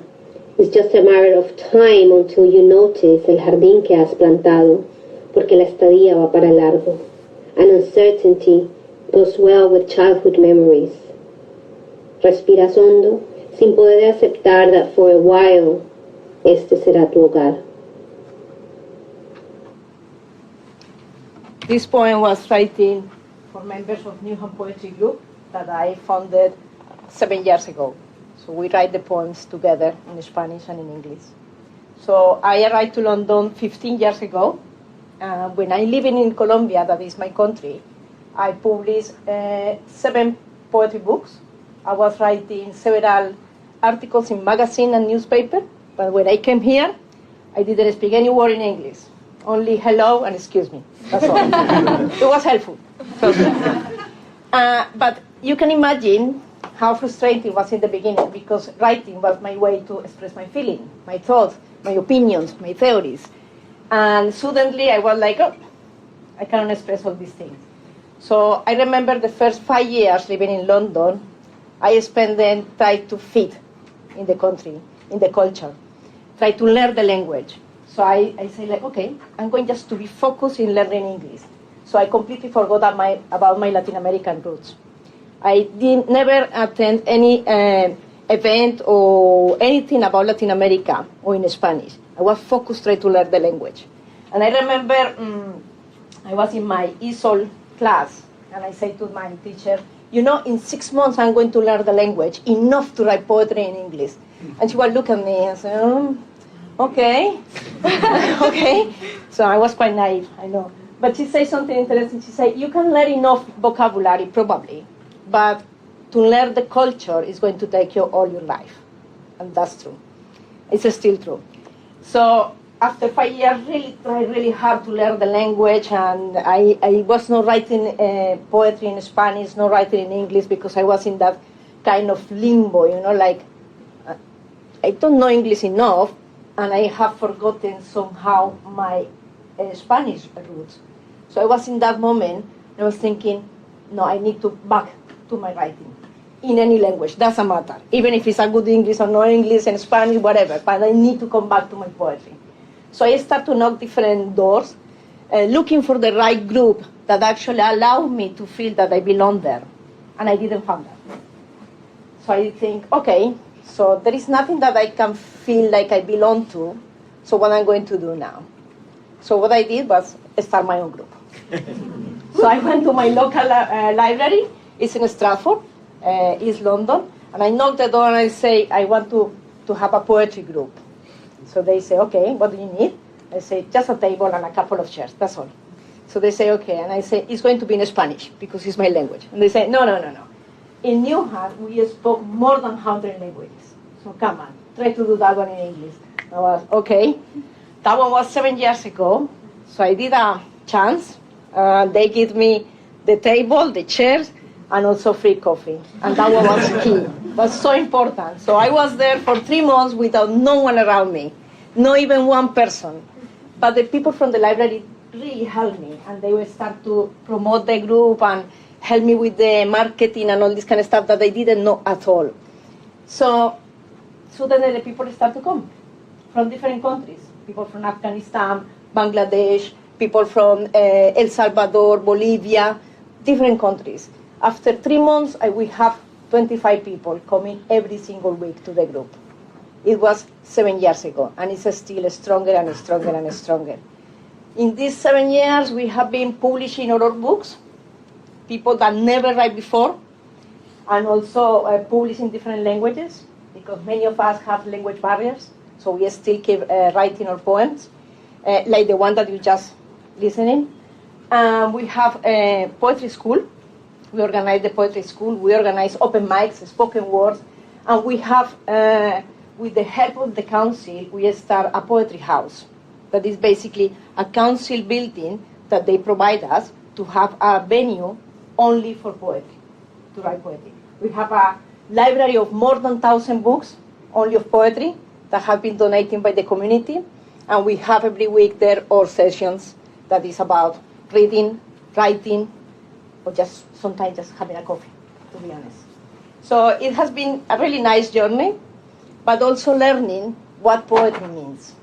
It's just a matter of time until you notice el jardín que has plantado, porque la estadía va para largo. And uncertainty goes well with childhood memories. Respiras hondo, sin poder aceptar that for a while, este será tu hogar. This poem was written for members of New Home Poetry Group that I founded 7 years ago. So we write the poems together in Spanish and in English. So I arrived to London 15 years ago. When I living in Colombia, that is my country, I published 7 poetry books. I was writing several articles in magazine and newspaper. But when I came here, I didn't speak any word in English. Only hello and excuse me. That's all. It was helpful. But you can imagine how frustrating it was in the beginning, because writing was my way to express my feeling, my thoughts, my opinions, my theories. And suddenly I was like, oh, I cannot express all these things. So I remember the first 5 years living in London, I spent them trying to fit in the country, in the culture, try to learn the language. So I say like, okay, I'm going just to be focused in learning English. So I completely forgot about my Latin American roots. I never attend any event or anything about Latin America or in Spanish. I was focused trying to learn the language. And I remember I was in my ESOL class, and I said to my teacher, you know, in 6 months I'm going to learn the language enough to write poetry in English. And she would look at me and say, okay, okay. So I was quite naive, I know. But she said something interesting. She said, you can learn enough vocabulary, probably, but to learn the culture is going to take you all your life. And that's true. It's still true. So after 5 years, really tried really hard to learn the language, and I was not writing poetry in Spanish, not writing in English, because I was in that kind of limbo, you know, like I don't know English enough, and I have forgotten somehow my Spanish roots. So I was in that moment, I was thinking, no, I need to back to my writing in any language, doesn't matter, even if it's a good English or no English and Spanish, whatever, but I need to come back to my poetry. So I started to knock different doors, looking for the right group that actually allowed me to feel that I belong there, and I didn't find that. So I think, okay, so there is nothing that I can feel like I belong to, so what I'm going to do now? So what I did was start my own group. So I went to my local library, it's in Stratford, East London, and I knocked the door and I say, I want to have a poetry group. So they say, okay, what do you need? I say, just a table and a couple of chairs, that's all. So they say, okay, and I say, it's going to be in Spanish, because it's my language. And they say, no. In Newham, we spoke more than 100 languages. So come on, try to do that one in English. I was, okay. That one was 7 years ago, so I did a chance. They give me the table, the chairs, and also free coffee. And that one was key. It was so important. So I was there for 3 months without no one around me, not even one person. But the people from the library really helped me, and they will start to promote the group and help me with the marketing and all this kind of stuff that I didn't know at all. So then the people start to come from different countries. People from Afghanistan, Bangladesh, people from El Salvador, Bolivia, different countries. After 3 months, we have 25 people coming every single week to the group. It was 7 years ago, and it's still stronger and stronger and stronger. In these 7 years, we have been publishing our books, people that never write before, and also publish in different languages, because many of us have language barriers, so we still keep writing our poems, like the one that you just listening. We have a poetry school. We organize the poetry school. We organize open mics, spoken words, and we have, with the help of the council, we start a poetry house. That is basically a council building that they provide us to have a venue only for poetry, to write poetry. We have a library of more than 1,000 books, only of poetry, that have been donated by the community. And we have every week there our sessions that is about reading, writing, or just sometimes just having a coffee, to be honest. So it has been a really nice journey, but also learning what poetry means.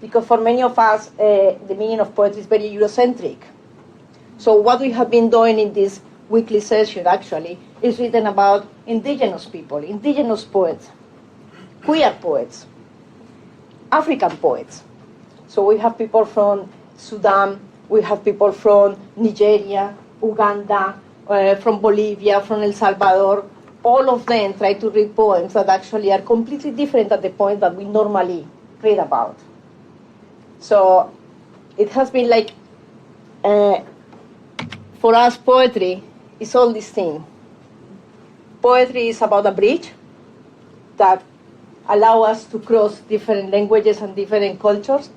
Because for many of us, the meaning of poetry is very Eurocentric. So what we have been doing in this weekly session, actually, is written about indigenous people, indigenous poets, queer poets, African poets. So we have people from Sudan, we have people from Nigeria, Uganda, from Bolivia, from El Salvador. All of them try to read poems that actually are completely different than the poems that we normally read about. So it has been like, for us, poetry is all this thing. Poetry is about a bridge that allow us to cross different languages and different cultures.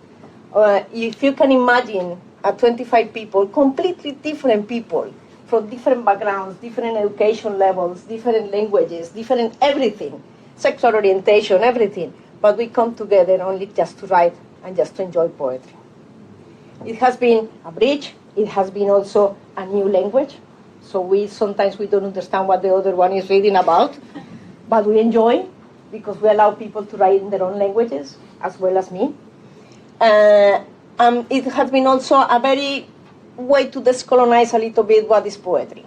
If you can imagine 25 people, completely different people, from different backgrounds, different education levels, different languages, different everything, sexual orientation, everything, but we come together only just to write and just to enjoy poetry. It has been a bridge. It has been also a new language. So sometimes we don't understand what the other one is reading about, but we enjoy because we allow people to write in their own languages as well as me. It has been also a very way to decolonize a little bit what is poetry.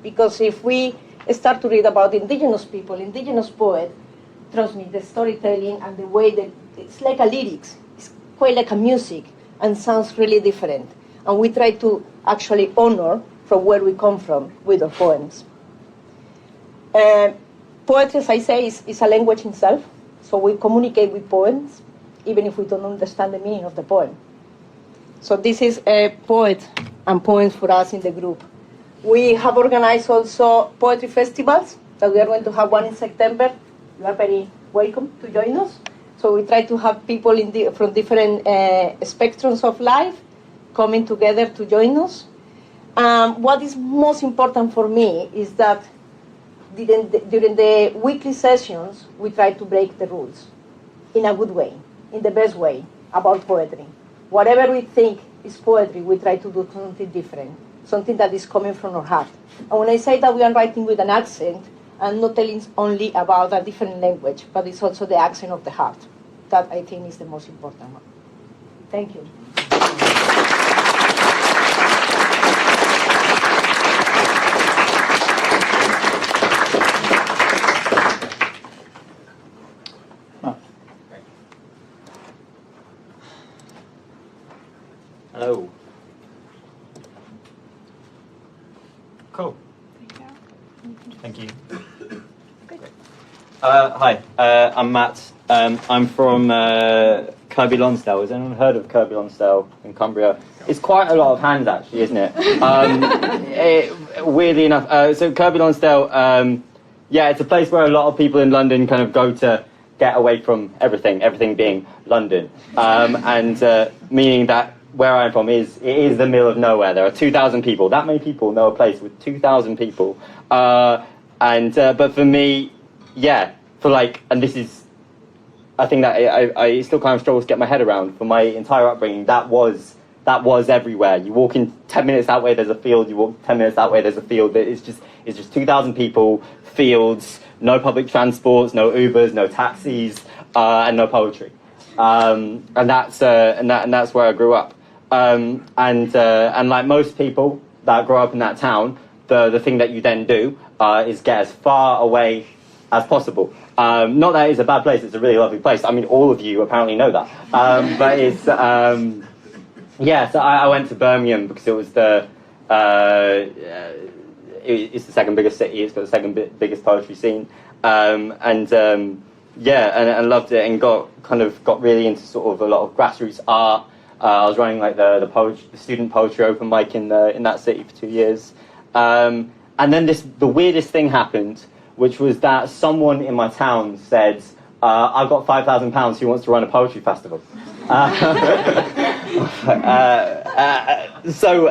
Because if we start to read about indigenous people, indigenous poets, trust me, the storytelling and the way that it's like a lyrics, it's quite like a music and sounds really different. And we try to actually honor from where we come from with our poems. Poetry, as I say, is a language itself. So we communicate with poems, even if we don't understand the meaning of the poem. So this is a poet and poems for us in the group. We have organized also poetry festivals, that we are going to have one in September. You are very welcome to join us. So we try to have people from different spectrums of life coming together to join us. What is most important for me is that during the weekly sessions, we try to break the rules in a good way, in the best way, about poetry. Whatever we think is poetry, we try to do something different, something that is coming from our heart. And when I say that we are writing with an accent, I'm not telling only about a different language, but it's also the accent of the heart. That I think is the most important one. Thank you. Hello. Cool. Thank you. Hi, I'm Matt. I'm from Kirby Lonsdale. Has anyone heard of Kirby Lonsdale in Cumbria? It's quite a lot of hands, actually, isn't it? Weirdly enough, so Kirby Lonsdale, yeah, it's a place where a lot of people in London kind of go to get away from everything being London, and meaning that where I'm from is the middle of nowhere. There are 2,000 people. That many people know a place with 2,000 people, but for me, yeah, and this is, I think that I still kind of struggle to get my head around. For my entire upbringing, that was everywhere. You walk in 10 minutes that way, there's a field. You walk 10 minutes that way, there's a field. It's just 2,000 people, fields, no public transports, no Ubers, no taxis, and no poetry. And that's where I grew up. And like most people that grow up in that town, the thing that you then do is get as far away as possible. Not that it's a bad place, it's a really lovely place. I mean, all of you apparently know that. But it's, yeah, so I went to Birmingham because it was it's the second biggest city, it's got the second biggest poetry scene. Yeah, and loved it, and got really into sort of a lot of grassroots art. I was running like the student poetry open mic in that city for 2 years. And then the weirdest thing happened, which was that someone in my town said, I've got £5,000, who wants to run a poetry festival? So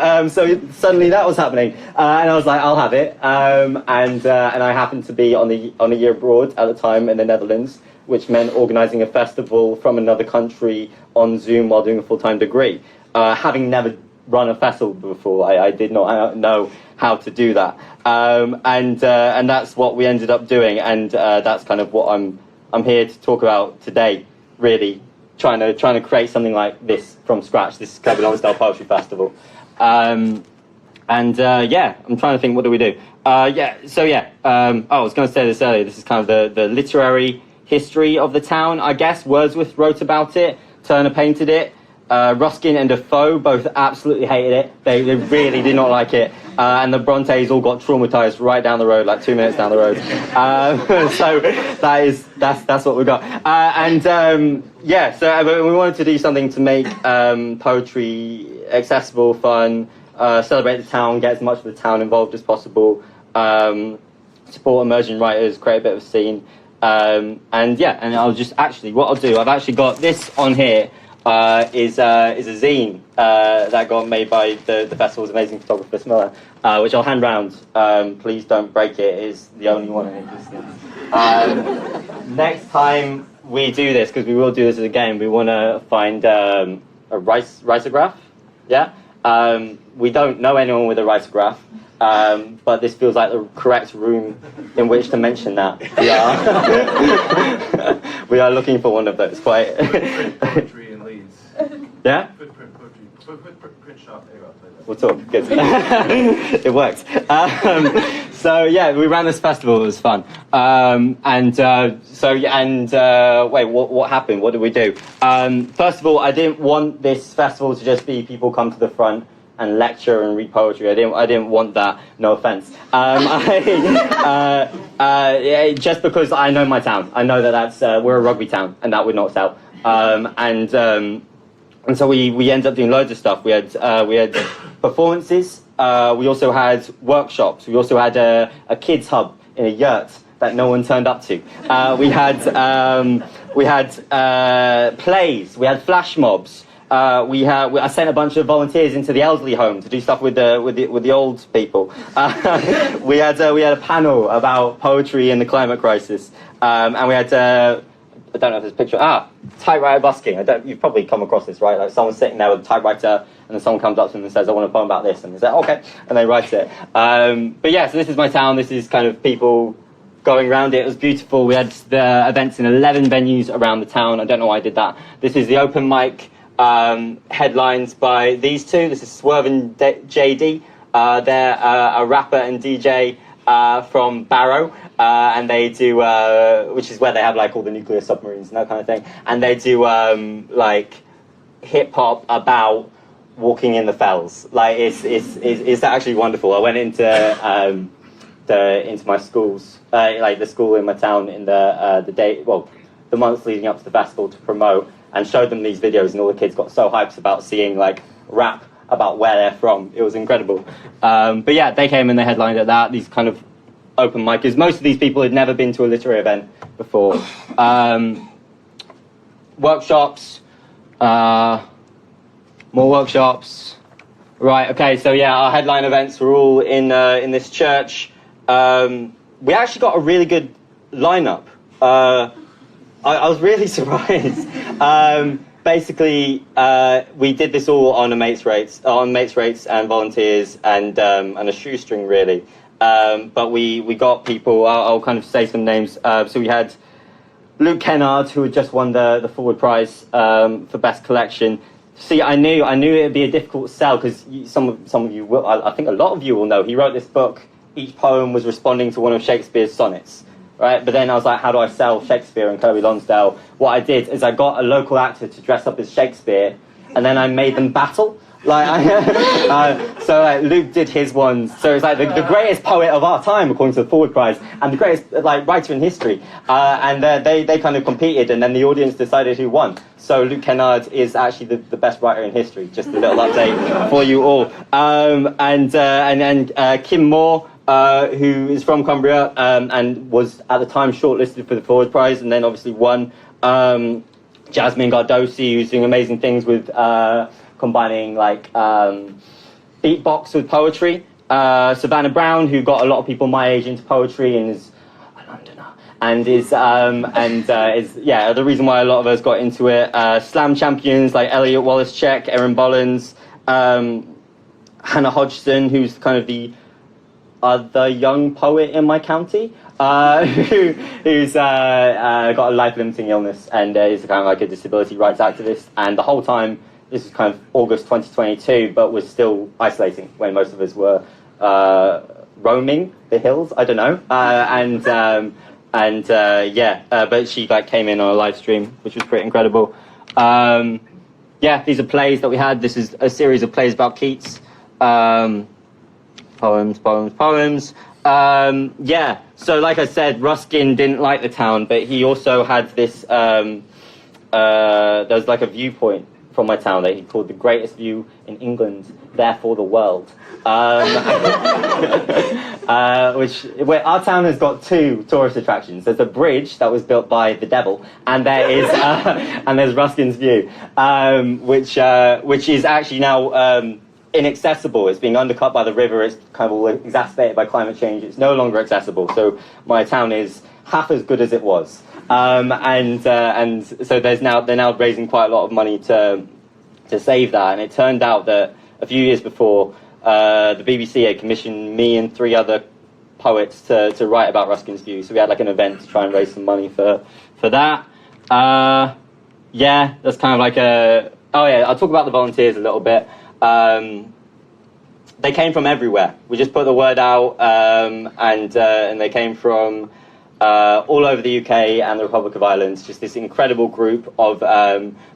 suddenly that was happening, and I was like, I'll have it. And I happened to be on a year abroad at the time in the Netherlands, which meant organising a festival from another country on Zoom while doing a full-time degree. Having never run a festival before, I did not know how to do that. And that's what we ended up doing, and that's kind of what I'm here to talk about today, really. Trying to create something like this from scratch, this Club Lonsdale Poetry Festival. Yeah, I'm trying to think, what do we do? I was going to say this earlier, this is kind of the literary history of the town, I guess. Wordsworth wrote about it, Turner painted it, Ruskin and Defoe both absolutely hated it. They really did not like it. And the Brontes all got traumatized right down the road, like 2 minutes down the road. So that's what we got. So we wanted to do something to make poetry accessible, fun, celebrate the town, get as much of the town involved as possible, support emerging writers, create a bit of a scene. And what I'll do, I've actually got this on here. Is a zine that got made by the festival's amazing photographer Smiller, which I'll hand round. Please don't break it. It is the only one in existence. Next time we do this, because we will do this again, we want to find a risograph. Yeah. We don't know anyone with a risograph. But this feels like the correct room in which to mention that. We are looking for one of those. Quite. Poetry in Leeds. Yeah? Footprint poetry. Print shop. We'll talk. Good. It worked. We ran this festival. It was fun. What happened? What did we do? First of all, I didn't want this festival to just be people come to the front and lecture and read poetry. I didn't want that. No offense. Just because I know my town. I know that's we're a rugby town, and that would not sell. And so we ended up doing loads of stuff. We had performances. We also had workshops. We also had a kids hub in a yurt that no one turned up to. We had plays. We had flash mobs. I sent a bunch of volunteers into the elderly home to do stuff with the old people. We had a panel about poetry and the climate crisis, and we had I don't know if there's a picture. Typewriter busking. You've probably come across this, right? Like someone's sitting there with a typewriter, and then someone comes up to them and says, "I want a poem about this," and they say, "Okay," and they write it. So this is my town. This is kind of people going around it. It was beautiful. We had the events in 11 venues around the town. I don't know why I did that. This is the open mic. Headlines by these two. This is Swerve and JD. They're a rapper and DJ from Barrow, and they do, which is where they have like all the nuclear submarines and that kind of thing. And they do like hip hop about walking in the fells. Like it's actually wonderful. I went into my schools, like the school in my town in the months leading up to the festival to promote, and showed them these videos, and all the kids got so hyped about seeing like rap about where they're from. It was incredible. They came and they headlined at that. These kind of open micers. Most of these people had never been to a literary event before. Workshops, more workshops. Right. Okay. So our headline events were all in this church. We actually got a really good lineup. I was really surprised. We did this all on mates rates and volunteers and a shoestring really. But we got people. I'll kind of say some names. So we had Luke Kennard, who had just won the Forward Prize for Best Collection. See, I knew it would be a difficult sell because some of you will. I think a lot of you will know. He wrote this book. Each poem was responding to one of Shakespeare's sonnets. right? But then I was like, how do I sell Shakespeare and Kirby Lonsdale? What I did is I got a local actor to dress up as Shakespeare, and then I made them battle. So Luke did his ones. So it's like the greatest poet of our time, according to the Forward Prize, and the greatest writer in history. And they kind of competed, and then the audience decided who won. So Luke Kennard is actually the best writer in history. Just a little update for you all. And Kim Moore, who is from Cumbria and was at the time shortlisted for the Forward Prize, and then obviously won. Jasmine Gardosi, who's doing amazing things with combining beatbox with poetry. Savannah Brown, who got a lot of people my age into poetry and is a Londoner, and is the reason why a lot of us got into it. Slam champions like Elliot Wallace-Check, Erin Bollins, Hannah Hodgson, who's kind of the other young poet in my county, who's got a life-limiting illness and is kind of like a disability rights activist. And the whole time, this is kind of August 2022, but was still isolating when most of us were roaming the hills. I don't know. But she came in on a live stream, which was pretty incredible. These are plays that we had. This is a series of plays about Keats. Poems. So like I said, Ruskin didn't like the town, but he also had this, there's like a viewpoint from my town that he called the greatest view in England, therefore the world. Our town has got 2 tourist attractions. There's a bridge that was built by the devil, and there is and there's Ruskin's View, which is actually now inaccessible. It's being undercut by the river. It's kind of all exacerbated by climate change. It's no longer accessible. So my town is half as good as it was. And so they're now raising quite a lot of money to save that. And it turned out that a few years before, the BBC had commissioned me and 3 other poets to write about Ruskin's View. So we had an event to try and raise some money for that. That's kind of I'll talk about the volunteers a little bit. They came from everywhere. We just put the word out, and they came from all over the UK and the Republic of Ireland. Just this incredible group of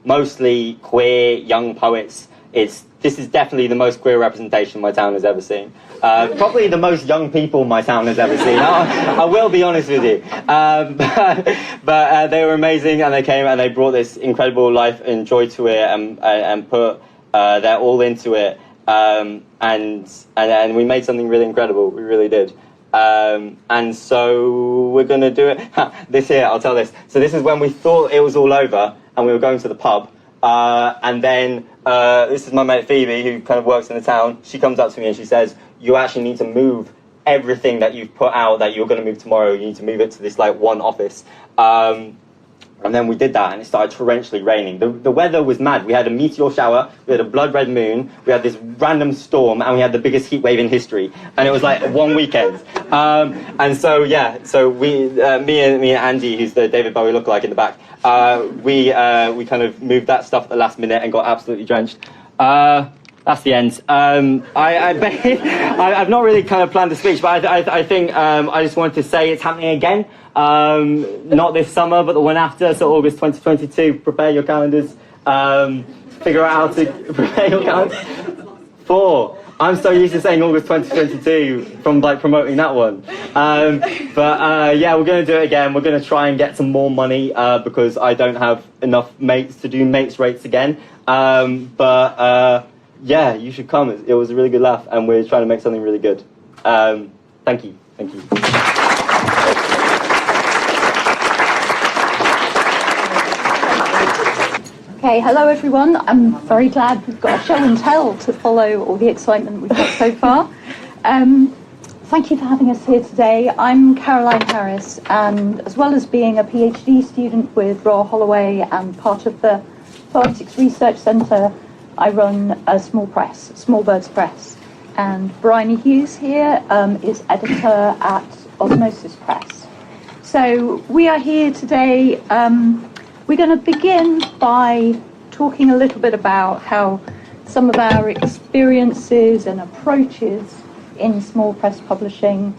mostly queer young poets. This is definitely the most queer representation my town has ever seen. Probably the most young people my town has ever seen. I will be honest with you. But they were amazing, and they came and they brought this incredible life and joy to it, and put their all into it. And we made something really incredible. We really did. And so we're going to do it. This here, I'll tell this. So this is when we thought it was all over and we were going to the pub. And then this is my mate Phoebe, who kind of works in the town. She comes up to me and she says, you actually need to move everything that you've put out that you're going to move tomorrow. You need to move it to this one office. And then we did that, and it started torrentially raining. The weather was mad. We had a meteor shower, we had a blood red moon, we had this random storm, and we had the biggest heat wave in history. And it was one weekend. And so we, me and Andy, who's the David Bowie lookalike in the back, we kind of moved that stuff at the last minute and got absolutely drenched. That's the end. I've not really kind of planned a speech, but I think I just wanted to say it's happening again. Not this summer, but the one after, so August 2022. Prepare your calendars. Figure out how to prepare your calendars. 4. I'm so used to saying August 2022 from promoting that one. We're going to do it again. We're going to try and get some more money because I don't have enough mates to do mates rates again. You should come. It was a really good laugh, and we're trying to make something really good. Thank you. Okay, hello everyone. I'm very glad we've got a show and tell to follow all the excitement we've got so far. Thank you for having us here today. I'm Caroline Harris, and as well as being a PhD student with Royal Holloway and part of the Poetics Research Centre, I run a small birds press. And Briony Hughes here is editor at Osmosis Press. So we are here today. We're going to begin by talking a little bit about how some of our experiences and approaches in small press publishing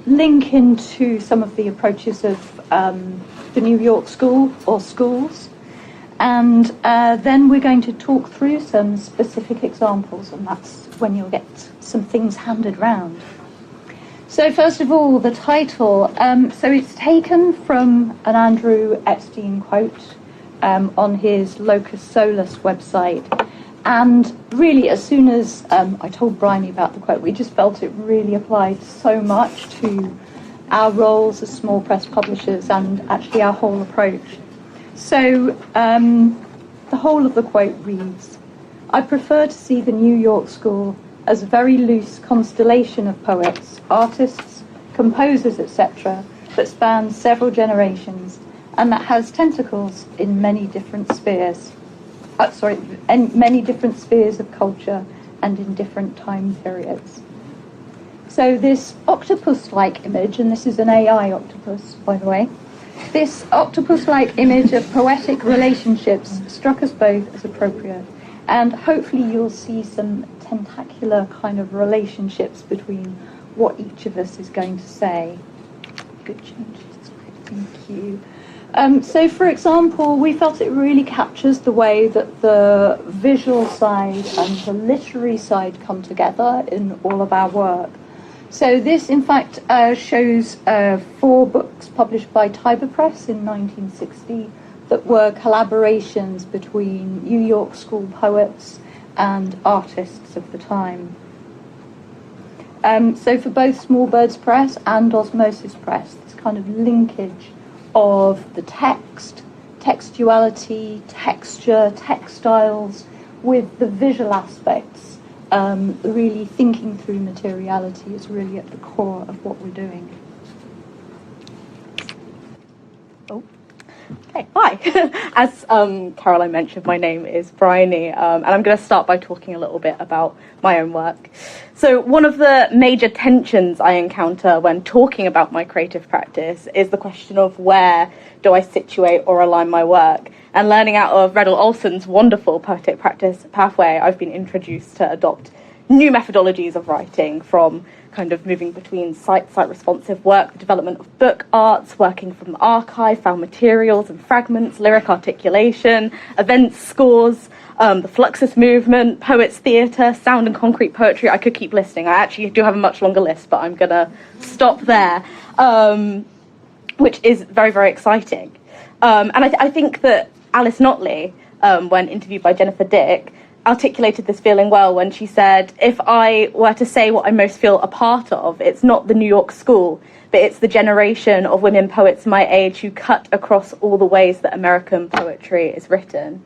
link into some of the approaches of the New York School or schools, and then we're going to talk through some specific examples, and that's when you'll get some things handed round. So first of all, the title. So it's taken from an Andrew Epstein quote on his Locus Solus website. And really, as soon as I told Briony about the quote, we just felt it really applied so much to our roles as small press publishers and actually our whole approach. So the whole of the quote reads, "I prefer to see the New York School as a very loose constellation of poets, artists, composers, etc., that spans several generations and that has tentacles in many different spheres. In many different spheres of culture and in different time periods." So this octopus-like image, and this is an AI octopus, by the way, this octopus-like image of poetic relationships struck us both as appropriate. And hopefully you'll see some tentacular kind of relationships between what each of us is going to say. Good change. Thank you. So, for example, we felt it really captures the way that the visual side and the literary side come together in all of our work. So this, in fact, shows 4 books published by Tiber Press in 1960 that were collaborations between New York School poets and artists of the time. So for both Small Birds Press and Osmosis Press, this kind of linkage of the text, textuality, texture, textiles, with the visual aspects, really thinking through materiality is really at the core of what we're doing. Okay, hi. As Caroline mentioned, my name is Briony, and I'm going to start by talking a little bit about my own work. So one of the major tensions I encounter when talking about my creative practice is the question of where do I situate or align my work. And learning out of Redl Olson's wonderful poetic practice pathway, I've been introduced to adopt new methodologies of writing, from kind of moving between site responsive work, the development of book arts, working from the archive, found materials and fragments, lyric articulation, events, scores, the Fluxus movement, poets theatre, sound and concrete poetry. I could keep listing. I actually do have a much longer list, but I'm going to stop there, which is very, very exciting. And I think that Alice Notley, when interviewed by Jennifer Dick, articulated this feeling well when she said, if I were to say what I most feel a part of, it's not the New York School, but it's the generation of women poets my age who cut across all the ways that American poetry is written.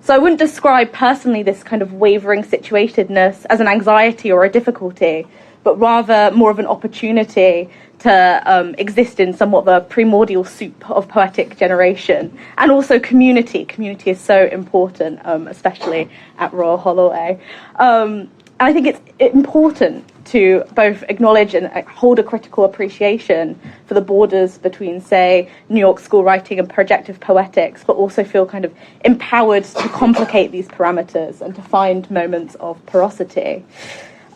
So I wouldn't describe personally this kind of wavering situatedness as an anxiety or a difficulty, but rather more of an opportunity to exist in somewhat the primordial soup of poetic generation. And also community. Community is so important, especially at Royal Holloway. And I think it's important to both acknowledge and hold a critical appreciation for the borders between, say, New York School writing and projective poetics, but also feel kind of empowered to complicate these parameters and to find moments of porosity.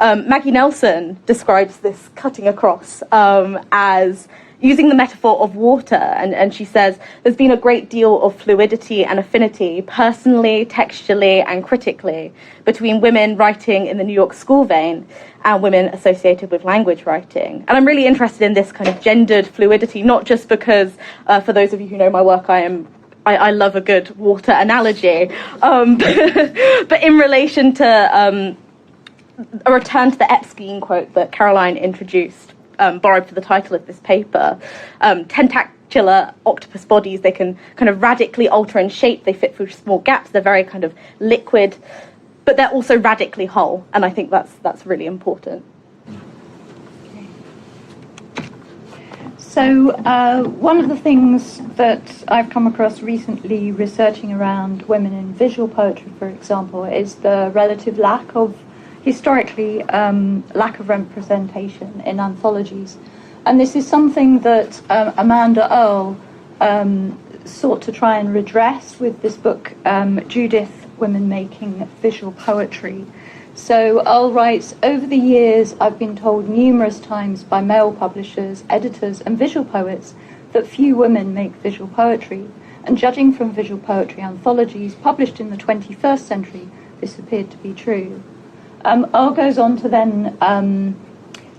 Maggie Nelson describes this cutting across as using the metaphor of water, and she says there's been a great deal of fluidity and affinity, personally, textually, and critically, between women writing in the New York School vein and women associated with language writing. And I'm really interested in this kind of gendered fluidity, not just because, for those of you who know my work, I love a good water analogy, but in relation to a return to the Epstein quote that Caroline introduced, borrowed for the title of this paper. Tentacular octopus bodies, they can kind of radically alter in shape, they fit through small gaps, they're very kind of liquid, but they're also radically whole, and I think that's really important. So one of the things that I've come across recently researching around women in visual poetry, for example, is the relative lack of historically lack of representation in anthologies. And this is something that Amanda Earle sought to try and redress with this book, Judith, Women Making Visual Poetry. So Earl writes, over the years, I've been told numerous times by male publishers, editors, and visual poets that few women make visual poetry. And judging from visual poetry anthologies published in the 21st century, this appeared to be true. Earl goes on to then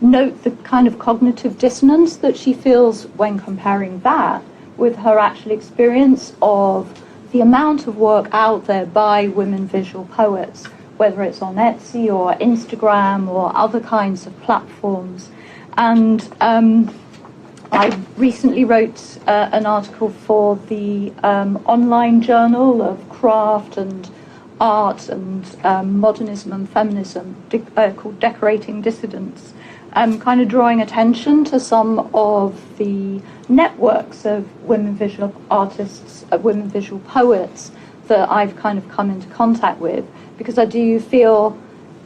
note the kind of cognitive dissonance that she feels when comparing that with her actual experience of the amount of work out there by women visual poets, whether it's on Etsy or Instagram or other kinds of platforms. And I recently wrote an article for the online journal of craft and art and modernism and feminism called Decorating Dissidents, kind of drawing attention to some of the networks of women visual artists, women visual poets that I've kind of come into contact with, because I do feel,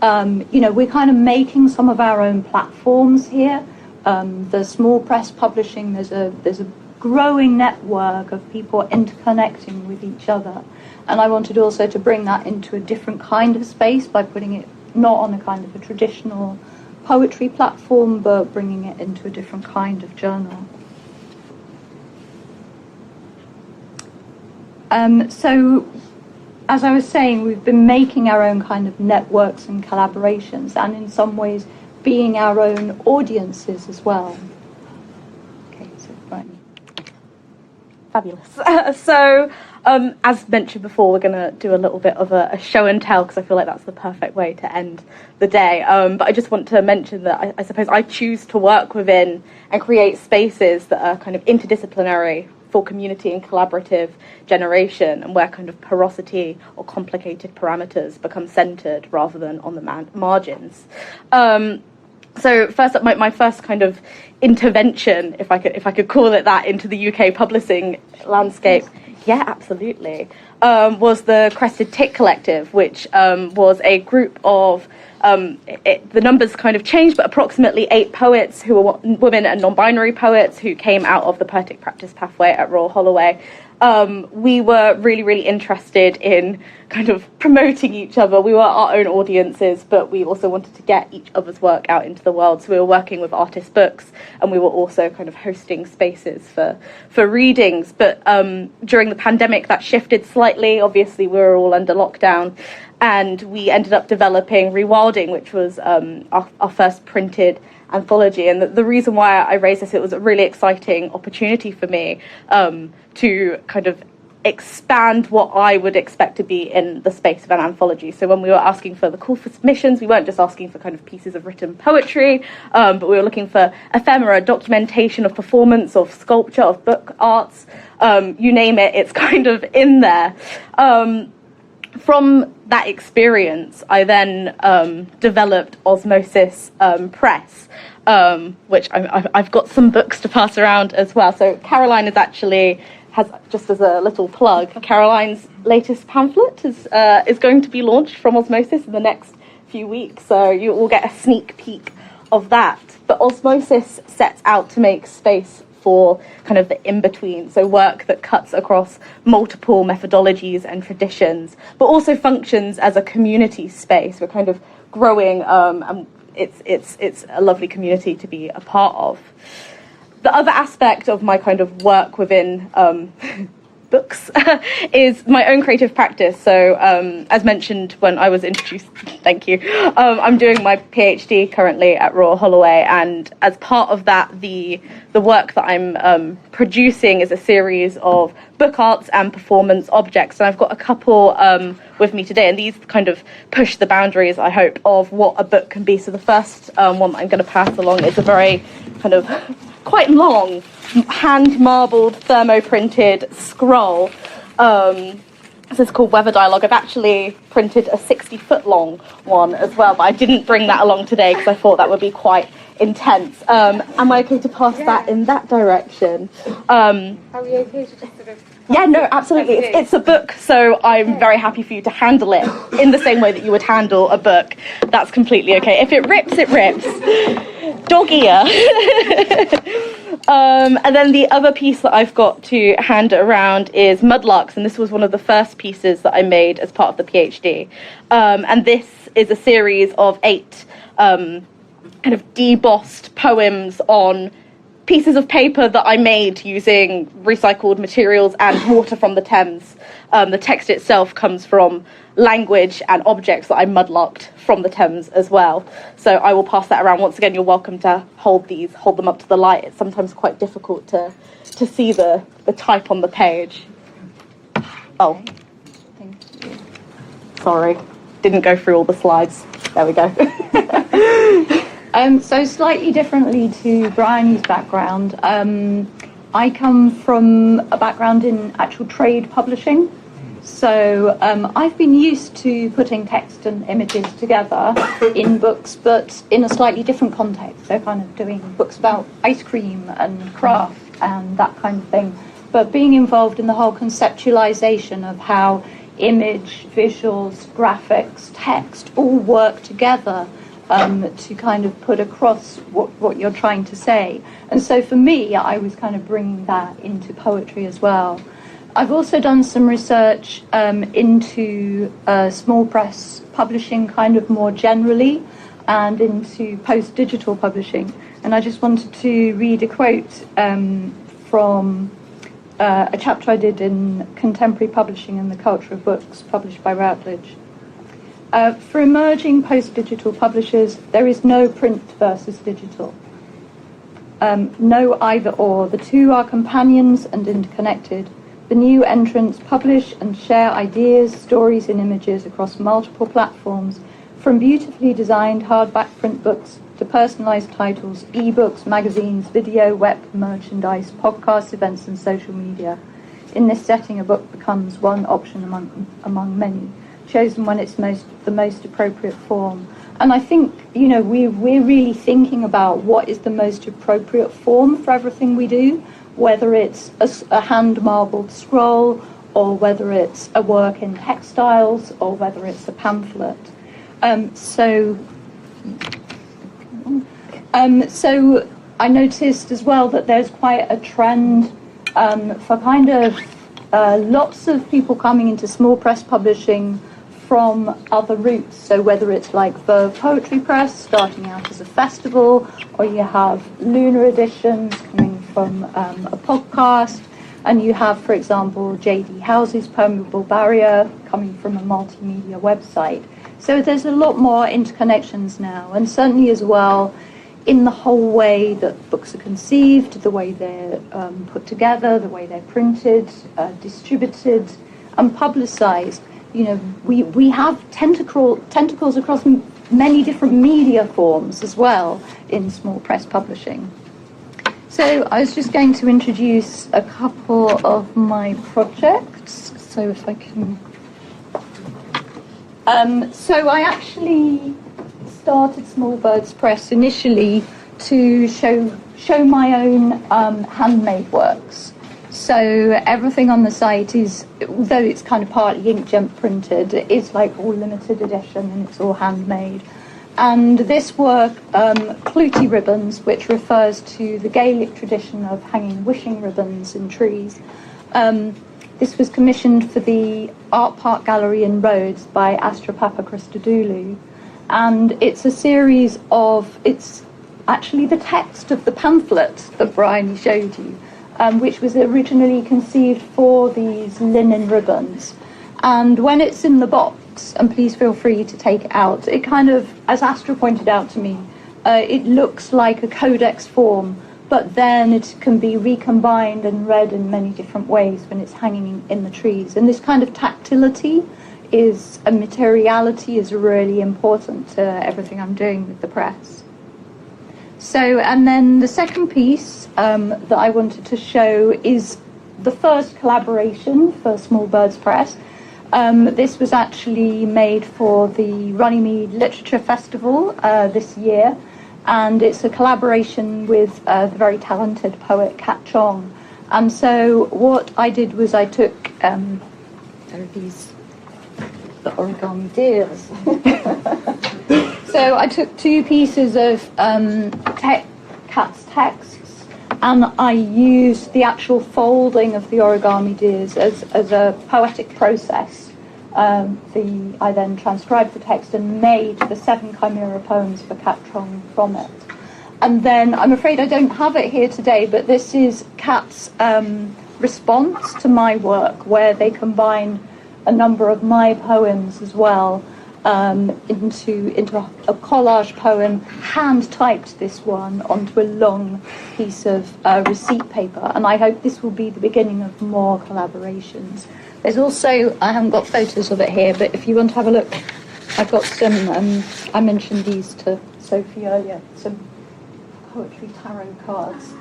we're kind of making some of our own platforms here. The small press publishing, there's a growing network of people interconnecting with each other. And I wanted also to bring that into a different kind of space by putting it not on a kind of a traditional poetry platform, but bringing it into a different kind of journal. So, as I was saying, we've been making our own kind of networks and collaborations, and in some ways being our own audiences as well. Okay, so right. Fabulous. So, as mentioned before, we're going to do a little bit of a show and tell, because I feel like that's the perfect way to end the day. But I just want to mention that I suppose I choose to work within and create spaces that are kind of interdisciplinary for community and collaborative generation, and where kind of porosity or complicated parameters become centred rather than on the margins. So first up, my first kind of intervention, if I could call it that, into the UK publishing landscape, yeah, absolutely, was the Crested Tick Collective, which was a group of, the numbers kind of changed, but approximately 8 poets who were women and non-binary poets who came out of the Poetic Practice Pathway at Royal Holloway. We were really, really interested in kind of promoting each other. We were our own audiences, but we also wanted to get each other's work out into the world. So we were working with artist books, and we were also kind of hosting spaces for readings. But during the pandemic, that shifted slightly. Obviously, we were all under lockdown, and we ended up developing Rewilding, which was our first printed anthology. And the reason why I raised this, it was a really exciting opportunity for me to kind of expand what I would expect to be in the space of an anthology. So when we were asking for the call for submissions, we weren't just asking for kind of pieces of written poetry, but we were looking for ephemera, documentation of performance, of sculpture, of book arts, you name it, it's kind of in there. From that experience, I then developed Osmosis Press, which I've got some books to pass around as well. So Caroline has, just as a little plug, Caroline's latest pamphlet is going to be launched from Osmosis in the next few weeks. So you will get a sneak peek of that. But Osmosis sets out to make space for kind of the in-between, so work that cuts across multiple methodologies and traditions, but also functions as a community space. We're kind of growing, and it's a lovely community to be a part of. The other aspect of my kind of work within books is my own creative practice. So as mentioned when I was introduced, thank you, I'm doing my PhD currently at Royal Holloway, and as part of that, the work that I'm producing is a series of book arts and performance objects, and I've got a couple with me today, and these kind of push the boundaries, I hope, of what a book can be. So the first one that I'm going to pass along is a very kind of quite long, hand-marbled, thermo-printed scroll. This is called Weather Dialogue. I've actually printed a 60-foot-long one as well, but I didn't bring that along today because I thought that would be quite intense. Am I okay to pass that in that direction? Are we okay to just sort of... Yeah, no, absolutely. It's a book, so I'm very happy for you to handle it in the same way that you would handle a book. That's completely okay. If it rips, it rips. Dog ear. And then the other piece that I've got to hand around is Mudlarks, and this was one of the first pieces that I made as part of the PhD. And this is a series of 8 kind of debossed poems on pieces of paper that I made using recycled materials and water from the Thames. The text itself comes from language and objects that I mudlarked from the Thames as well. So I will pass that around. Once again, you're welcome to hold them up to the light. It's sometimes quite difficult to see the type on the page. Oh, thank you. Sorry, didn't go through all the slides. There we go. So slightly differently to Briony's background, I come from a background in actual trade publishing. So I've been used to putting text and images together in books, but in a slightly different context. So kind of doing books about ice cream and craft and that kind of thing. But being involved in the whole conceptualization of how image, visuals, graphics, text all work together to kind of put across what you're trying to say. And so for me, I was kind of bringing that into poetry as well. I've also done some research into small press publishing kind of more generally and into post-digital publishing. And I just wanted to read a quote from a chapter I did in Contemporary Publishing and the Culture of Books, published by Routledge. For emerging post-digital publishers, there is no print versus digital. No either or. The two are companions and interconnected. The new entrants publish and share ideas, stories and images across multiple platforms, from beautifully designed hardback print books to personalised titles, e-books, magazines, video, web, merchandise, podcasts, events and social media. In this setting, a book becomes one option among many, chosen when it's the most appropriate form. And I think, you know, we're really thinking about what is the most appropriate form for everything we do, whether it's a hand-marbled scroll, or whether it's a work in textiles, or whether it's a pamphlet. So I noticed as well that there's quite a trend for kind of lots of people coming into small press publishing from other routes. So whether it's like Verve Poetry Press starting out as a festival, or you have Lunar Editions coming from a podcast, and you have, for example, J.D. House's Poemable Barrier coming from a multimedia website. So there's a lot more interconnections now, and certainly as well in the whole way that books are conceived, the way they're put together, the way they're printed, distributed, and publicized. You know, we have tentacles across many different media forms as well in small press publishing. So I was just going to introduce a couple of my projects. So if I can... so I actually started Small Birds Press initially to show my own handmade works. So everything on the site is, though it's kind of partly inkjet printed, it's like all limited edition and it's all handmade. And this work, Clootie ribbons, which refers to the Gaelic tradition of hanging wishing ribbons in trees. This was commissioned for the Art Park Gallery in Rhodes by Astropapa Christodoulou. And it's a series of, it's actually the text of the pamphlet that Briony showed you, which was originally conceived for these linen ribbons. And when it's in the box, and please feel free to take it out, it kind of, as Astra pointed out to me, it looks like a codex form, but then it can be recombined and read in many different ways when it's hanging in the trees. And this kind of tactility is, and materiality is really important to everything I'm doing with the press. So, and then the second piece that I wanted to show is the first collaboration for Small Birds Press. This was actually made for the Runnymede Literature Festival this year, and it's a collaboration with the very talented poet Kat Chong. And so what I did was I took, there are these, the origami deers. So I took two pieces of Kat's texts, and I used the actual folding of the origami deers as a poetic process I then transcribed the text and made the 7 Chimera poems for Katron from it. And then, I'm afraid I don't have it here today, but this is Kat's response to my work, where they combine a number of my poems as well into a collage poem, hand-typed this one onto a long piece of receipt paper, and I hope this will be the beginning of more collaborations. There's also, I haven't got photos of it here, but if you want to have a look, I've got some, I mentioned these to Sophie earlier, some poetry tarot cards.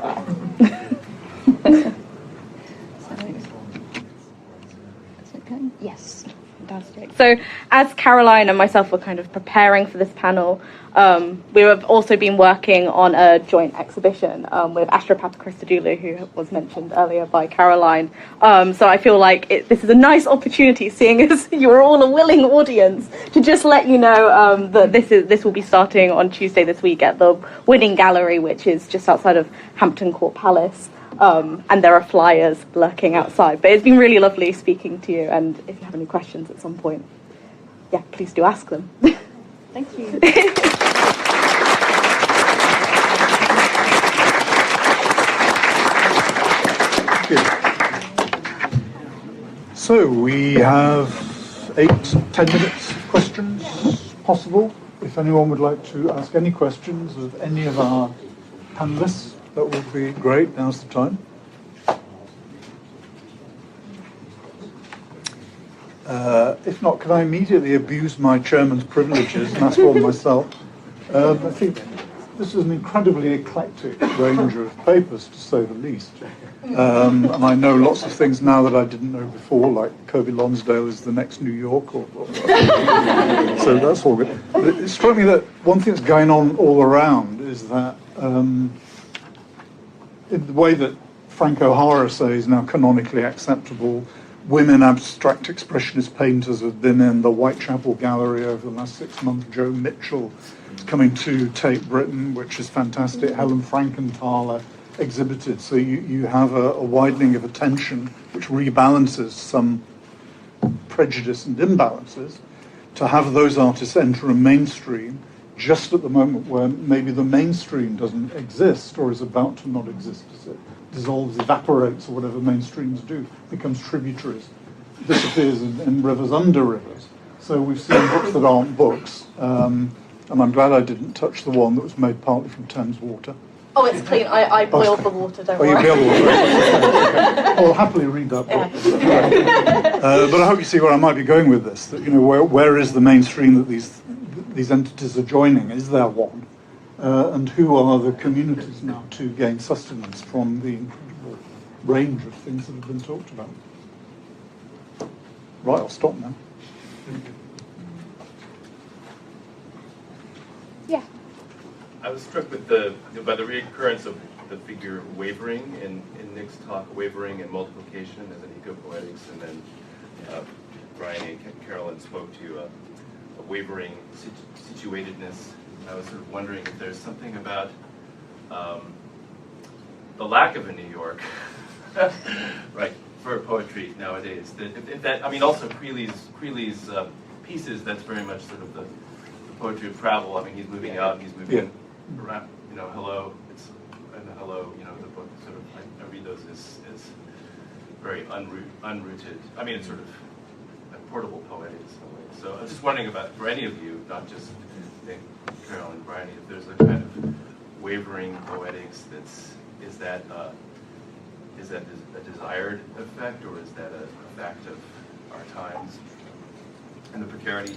Yes. Fantastic. So, as Caroline and myself were kind of preparing for this panel, we have also been working on a joint exhibition with Astropapa Christodoulou, who was mentioned earlier by Caroline. So I feel like this is a nice opportunity, seeing as you're all a willing audience, to just let you know that this will be starting on Tuesday this week at the Winning Gallery, which is just outside of Hampton Court Palace. And there are flyers lurking outside. But it's been really lovely speaking to you, and if you have any questions at some point, yeah, please do ask them. Thank you. So we have 8-10 minutes questions possible. If anyone would like to ask any questions of any of our panelists, that would be great. Now's the time. If not, can I immediately abuse my chairman's privileges and ask one myself? I think this is an incredibly eclectic range of papers, to say the least. And I know lots of things now that I didn't know before, like Kirby Lonsdale is the next New York, or so that's all good. But it struck me that one thing that's going on all around is that in the way that Frank O'Hara says now canonically acceptable, women abstract expressionist painters have been in the Whitechapel Gallery over the last 6 months. Joe Mitchell is coming to Tate Britain, which is fantastic. Helen Frankenthaler exhibited. So you have a widening of attention which rebalances some prejudice and imbalances to have those artists enter a mainstream just at the moment where maybe the mainstream doesn't exist or is about to not exist as it dissolves, evaporates, or whatever mainstreams do, becomes tributaries, disappears in rivers under rivers. So we've seen books that aren't books, and I'm glad I didn't touch the one that was made partly from Thames water. Oh, it's clean. I boiled the water, don't worry. You boiled the water. I'll happily read that book. But I hope you see where I might be going with this, that, you know, where is the mainstream that these entities are joining? Is there one? And who are the communities now to gain sustenance from the incredible range of things that have been talked about? Right, I'll stop now. Yeah. I was struck with by the reoccurrence of the figure wavering in Nick's talk, wavering and multiplication as an eco-poetics, and then Briony and Carolyn spoke to a wavering situatedness. I was sort of wondering if there's something about the lack of a New York, right, for poetry nowadays. If that, I mean, also Creeley's pieces. That's very much sort of the poetry of travel. I mean, he's moving out, he's moving around. You know, hello. And the hello. You know, the book sort of. I read those as very unrooted. I mean, it's sort of a portable poetics in a way. So I was just wondering about, for any of you, not just Nick, Carol, and Briony, if there's a kind of wavering poetics is that a desired effect, or is that a fact of our times and the precarity